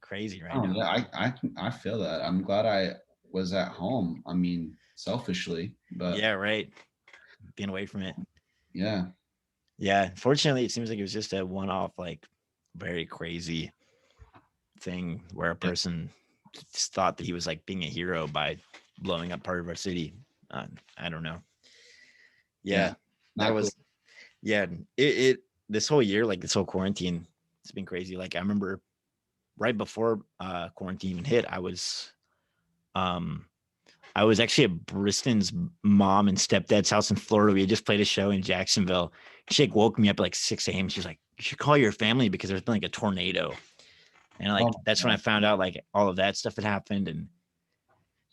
crazy right Oh now. yeah, I feel that. I'm glad I was at home. I mean, selfishly, but Yeah, right. Being away from it. yeah, Yeah. Fortunately, it seems like it was just a one-off, like very crazy thing where a yeah, person just thought that he was like being a hero by blowing up part of our city. I don't know. Yeah, yeah. that Not cool. was yeah. It this whole year, like this whole quarantine, it's been crazy. Like I remember right before quarantine even hit, um I was actually at Bristen's mom and stepdad's house in Florida. We had just played a show in Jacksonville. She like woke me up at like 6 a.m. She was like, you should call your family because there's been like a tornado. And Oh like that's my when I God. found out like all of that stuff had happened. And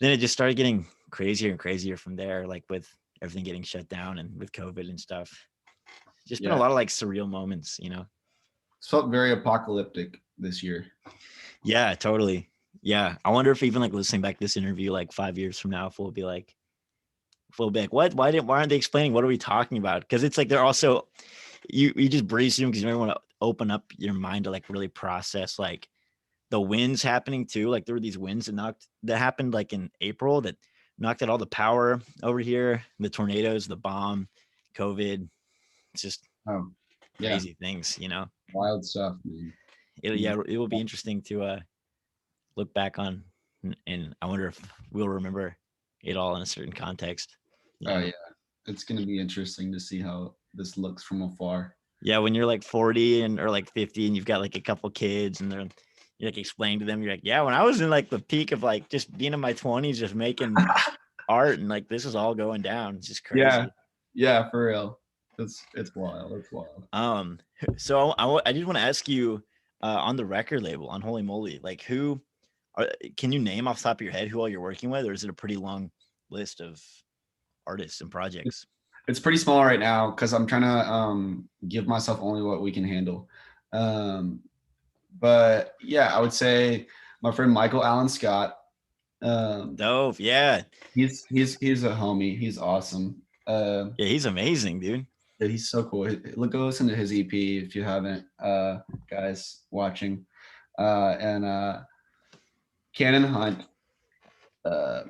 then it just started getting crazier and crazier from there, like with everything getting shut down and with COVID and stuff. Just been a Yeah, lot of like surreal moments, you know? it's felt very apocalyptic this year. Yeah, totally. Yeah. I wonder if even like listening back to this interview like 5 years from now, if we'll be like, what? Why aren't they explaining? What are we talking about? Because it's like they're also you just breeze through because you never want to open up your mind to like really process like the winds happening too. Like there were these winds that happened like in April that knocked out all the power over here, the tornadoes, the bomb, COVID. It's just Oh, yeah, crazy things, you know. wild stuff, man. Mm. It will be interesting to look back on, and I wonder if we'll remember it all in a certain context. You Oh know, yeah, it's gonna be interesting to see how this looks from afar. yeah, when you're like 40 and or like 50, and you've got like a couple kids, and you're like explaining to them, you're like, yeah, when I was in like the peak of like just being in my 20s, just making art, and like this is all going down. It's just Yeah, crazy. yeah, for real. It's wild. It's wild. Um, so I did want to ask you on the record label on Holy Moly, like can you name off the top of your head who all you're working with, or is it a pretty long list of artists and projects? It's pretty small right now because I'm trying to give myself only what we can handle. Um, but yeah, I would say my friend Michael Allen Scott. Um, Dove, yeah, he's a homie. He's awesome. yeah, he's amazing, dude. Yeah, he's so cool. Look, go listen to his EP if you haven't, guys watching. And Cannon Hunt,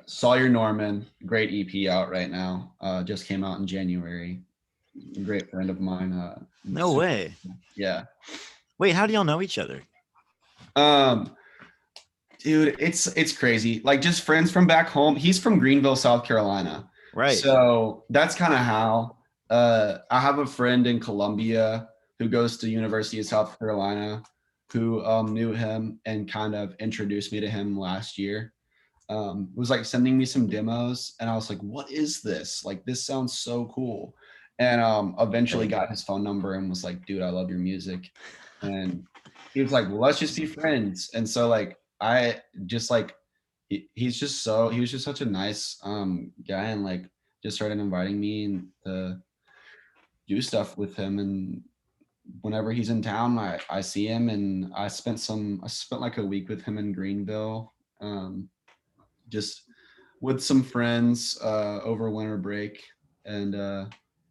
Sawyer Norman, great EP out right now. Just came out in January. A great friend of mine. No way. Yeah. Wait, how do y'all know each other? Um, dude, it's crazy. Like just friends from back home. He's from Greenville, South Carolina. Right. So that's kind of how. I have a friend in Columbia who goes to University of South Carolina who knew him and kind of introduced me to him last year. Was like sending me some demos and I was like, what is this? Like this sounds so cool. And eventually Right. got his phone number and was like, dude, I love your music. And he was like, well, let's just be friends. And so like I just like he was just such a nice guy and like just started inviting me to do stuff with him. And whenever he's in town, I see him. And I spent like a week with him in Greenville. Just with some friends over winter break, and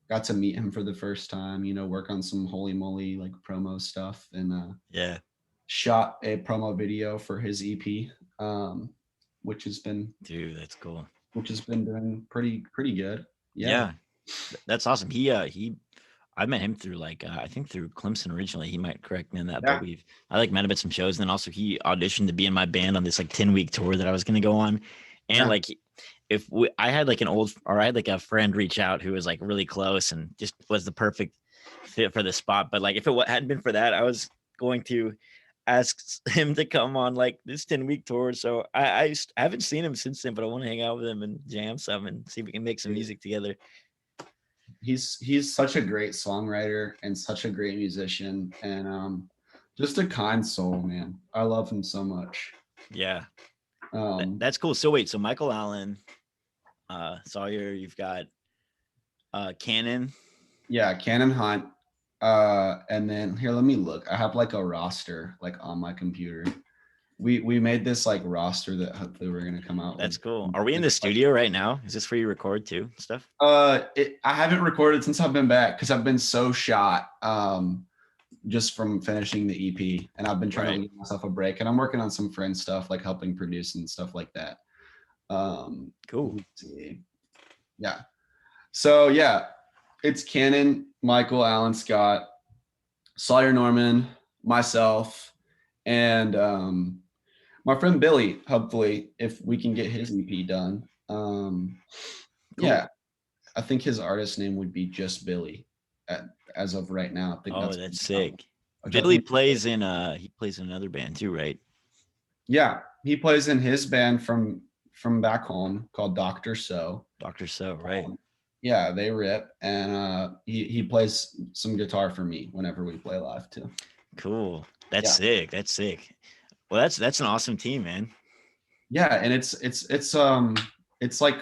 got to meet him for the first time, work on some Holy Moly like promo stuff, and Yeah. shot a promo video for his EP, which has been Dude, that's cool. doing pretty good. Yeah. Yeah. That's awesome. I met him through like I think through Clemson originally. He might correct me on that, but Yeah. I like met him at some shows, and then also he auditioned to be in my band on this like 10-week tour that I was gonna go on. And Yeah. like I had like I had like a friend reach out who was like really close and just was the perfect fit for the spot. But like, if it hadn't been for that, I was going to ask him to come on like this 10-week tour. So I haven't seen him since then, but I want to hang out with him and jam some and see if we can make some music together. He's such a great songwriter and such a great musician, and just a kind soul, man. I love him so much. Yeah. That's cool. So wait, so Michael Allen, Sawyer, you've got Cannon. Yeah, Cannon Hunt. And then here, let me look. I have like a roster like on my computer. We made this like roster that hopefully we're gonna come out. That's cool. Are we in the studio right now? Is this where you record too stuff? I haven't recorded since I've been back because I've been so shot just from finishing the EP, and I've been trying to give myself a break, and I'm working on some friend stuff like helping produce and stuff like that. Cool. Let's see. Yeah. So yeah, it's Cannon, Michael, Alan, Scott, Sawyer Norman, myself, and my friend Billy, hopefully, if we can get his EP done. Cool. Yeah, I think his artist name would be just Billy as of right now. I think that's sick. Billy plays in another band too, right? Yeah, he plays in his band from back home called Dr. So. Dr. So, right. Yeah, they rip, and he plays some guitar for me whenever we play live too. Cool. That's sick. That's sick. Well, that's an awesome team, man. Yeah, and it's like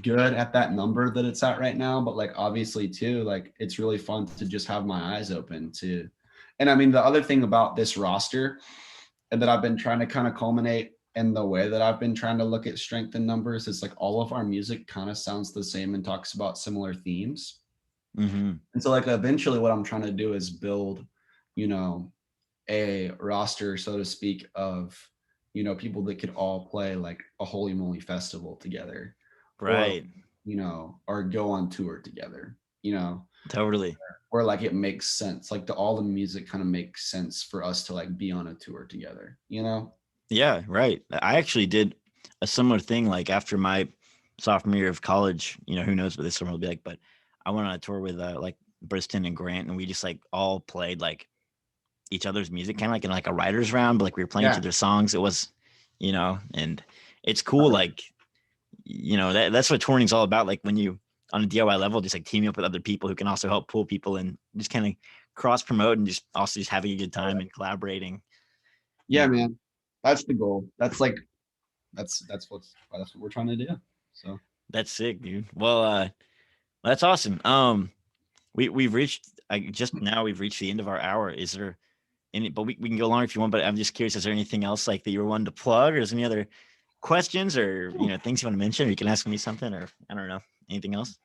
good at that number that it's at right now, but like obviously too, like it's really fun to just have my eyes open to. And I mean, the other thing about this roster and that I've been trying to kind of culminate in the way that I've been trying to look at strength in numbers is like all of our music kind of sounds the same and talks about similar themes. Mm-hmm. And so like eventually what I'm trying to do is build, a roster, so to speak, of, people that could all play like a Holy Moly festival together. Right. Or go on tour together, Totally. Where like it makes sense. Like all the music kind of makes sense for us to like be on a tour together, Yeah, right. I actually did a similar thing like after my sophomore year of college, who knows what this summer will be like, but I went on a tour with like Bridgestone and Grant, and we just like all played like each other's music, kind of like in like a writer's round, but like we were playing each other's songs. It was, and it's cool. Like, that's what touring's all about. Like when you on a DIY level, just like teaming up with other people who can also help pull people and just kind of cross promote and just also just having a good time and collaborating. Yeah, man. That's the goal. That's like, that's what we're trying to do. So that's sick, dude. Well, that's awesome. We've reached the end of our hour. Is there any, but we can go longer if you want, but I'm just curious, is there anything else like that you were wanting to plug, or is there any other questions or, things you want to mention, or you can ask me something, or I don't know, anything else?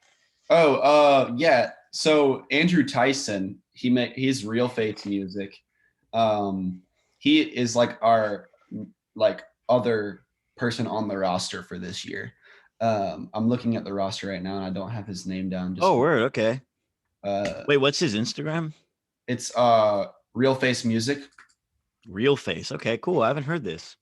Yeah. So Andrew Tyson, he's Real Faith Music. He is like our like other person on the roster for this year. I'm looking at the roster right now and I don't have his name down. Word. Okay. Wait, what's his Instagram? It's Real Face Music. Real Face. Okay, cool. I haven't heard this.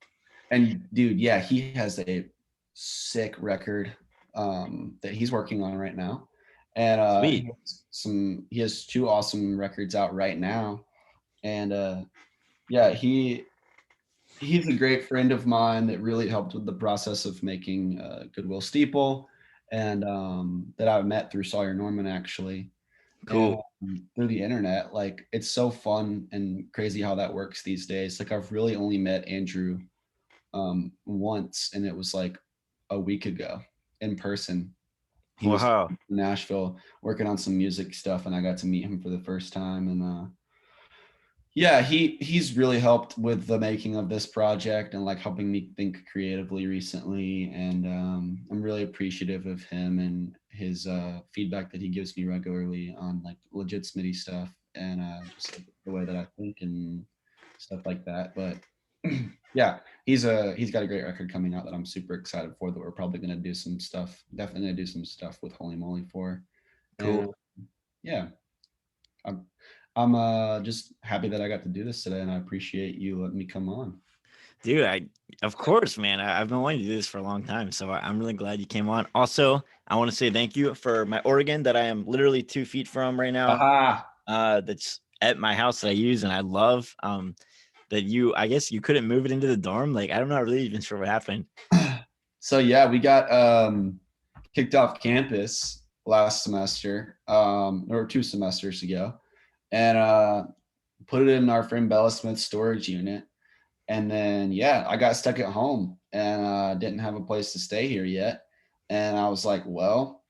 And dude, yeah, he has a sick record that he's working on right now. And he has 2 awesome records out right now. And yeah, he's a great friend of mine that really helped with the process of making Goodwill Steeple, and that I met through Sawyer Norman actually. Cool. And, through the internet. Like it's so fun and crazy how that works these days. Like I've really only met Andrew once, and it was like a week ago in person. He was in Nashville working on some music stuff, and I got to meet him for the first time. And yeah, he's really helped with the making of this project and like helping me think creatively recently. And I'm really appreciative of him and his feedback that he gives me regularly on like legit Smitty stuff and just like, the way that I think and stuff like that. But yeah, he's got a great record coming out that I'm super excited for, that we're probably going to do some stuff, definitely going to do some stuff with Holy Moly for. Cool. And, yeah. I'm just happy that I got to do this today, and I appreciate you letting me come on. Dude, of course, man. I've been wanting to do this for a long time, so I'm really glad you came on. Also, I want to say thank you for my organ that I am literally 2 feet from right now. that's at my house that I use and I love. That I guess you couldn't move it into the dorm. Like I'm not really even sure what happened. So yeah, we got kicked off campus last semester, or 2 semesters ago, and put it in our friend Bella Smith's storage unit. And then yeah, I got stuck at home and didn't have a place to stay here yet. And I was like, well,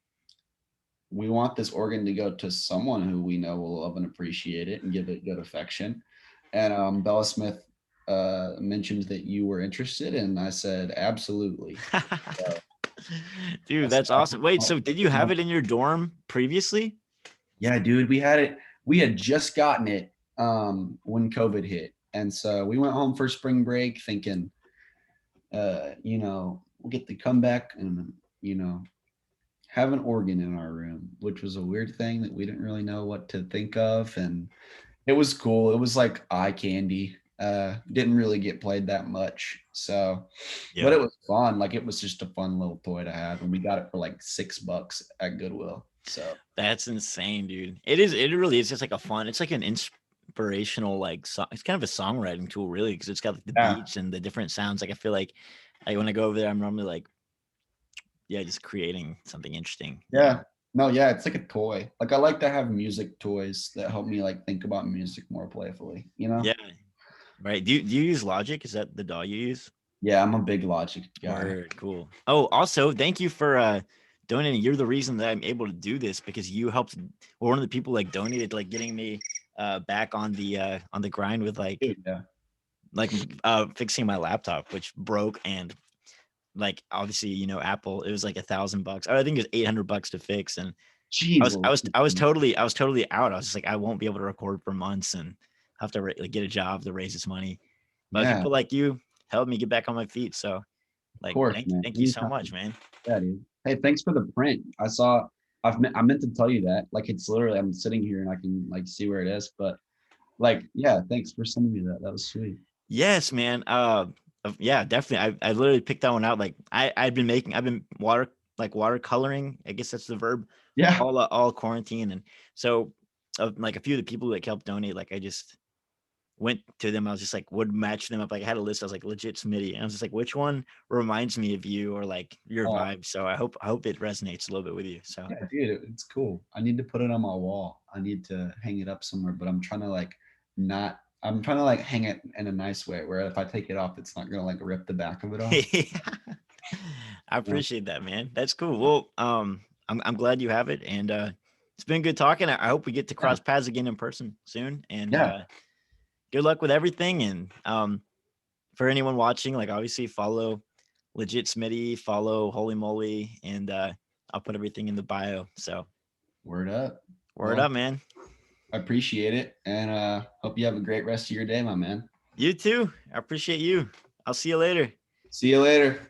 we want this organ to go to someone who we know will love and appreciate it and give it good affection. And Bella Smith mentioned that you were interested, and I said absolutely. So, Dude, that's awesome. Wait, so did you have it in your dorm previously? yeah, dude, we had it. We had just gotten it when COVID hit, and so we went home for spring break thinking, we'll get the comeback and have an organ in our room, which was a weird thing that we didn't really know what to think of, and it was cool. It was like eye candy. Didn't really get played that much, so but it was fun. Like it was just a fun little toy to have, and we got it for like $6 at Goodwill. So that's insane, dude. It is. It really is just like a fun. It's like an inspirational like song. It's kind of a songwriting tool, really, because it's got like the beats and the different sounds. Like I feel like when I go over there, I'm normally like, yeah, just creating something interesting. Yeah. No, yeah, it's like a toy. Like I like to have music toys that help me like think about music more playfully, Yeah. Right. Do you use Logic? Is that the DAW you use? Yeah, I'm a big Logic guy. Word, cool. Oh, also, thank you for donating. You're the reason that I'm able to do this because you helped. One of the people like donated, like getting me back on the grind with like fixing my laptop, which broke, and like obviously Apple, it was like $1,000. I think it was $800 to fix, and Jeez, I was totally out. I was just like, I won't be able to record for months and have to like get a job to raise this money. But people like you helped me get back on my feet. So like, thank you so much, man. Yeah, dude. Hey, thanks for the print. I meant to tell you that. Like it's literally, I'm sitting here and I can like see where it is. But like, yeah, thanks for sending me that. That was sweet. Yes, man. Yeah, definitely. I literally picked that one out. Like I've been watercoloring. I guess that's the verb. Yeah. All quarantine, and so like a few of the people that helped donate, like I just went to them. I was just like, would match them up. Like I had a list. I was like, legit Smitty. And I was just like, which one reminds me of you or like your vibe? So I hope it resonates a little bit with you. So yeah, dude, it's cool. I need to put it on my wall. I need to hang it up somewhere, but I'm trying to like hang it in a nice way where if I take it off, it's not gonna like rip the back of it off. I appreciate that, man. That's cool. Well, I'm glad you have it, and it's been good talking. I hope we get to cross paths again in person soon. And good luck with everything. And for anyone watching, like obviously follow Legit Smitty, follow Holy Moly, and I'll put everything in the bio. So word up, man. I appreciate it, and hope you have a great rest of your day, my man. You too. I appreciate you. I'll see you later. See you later.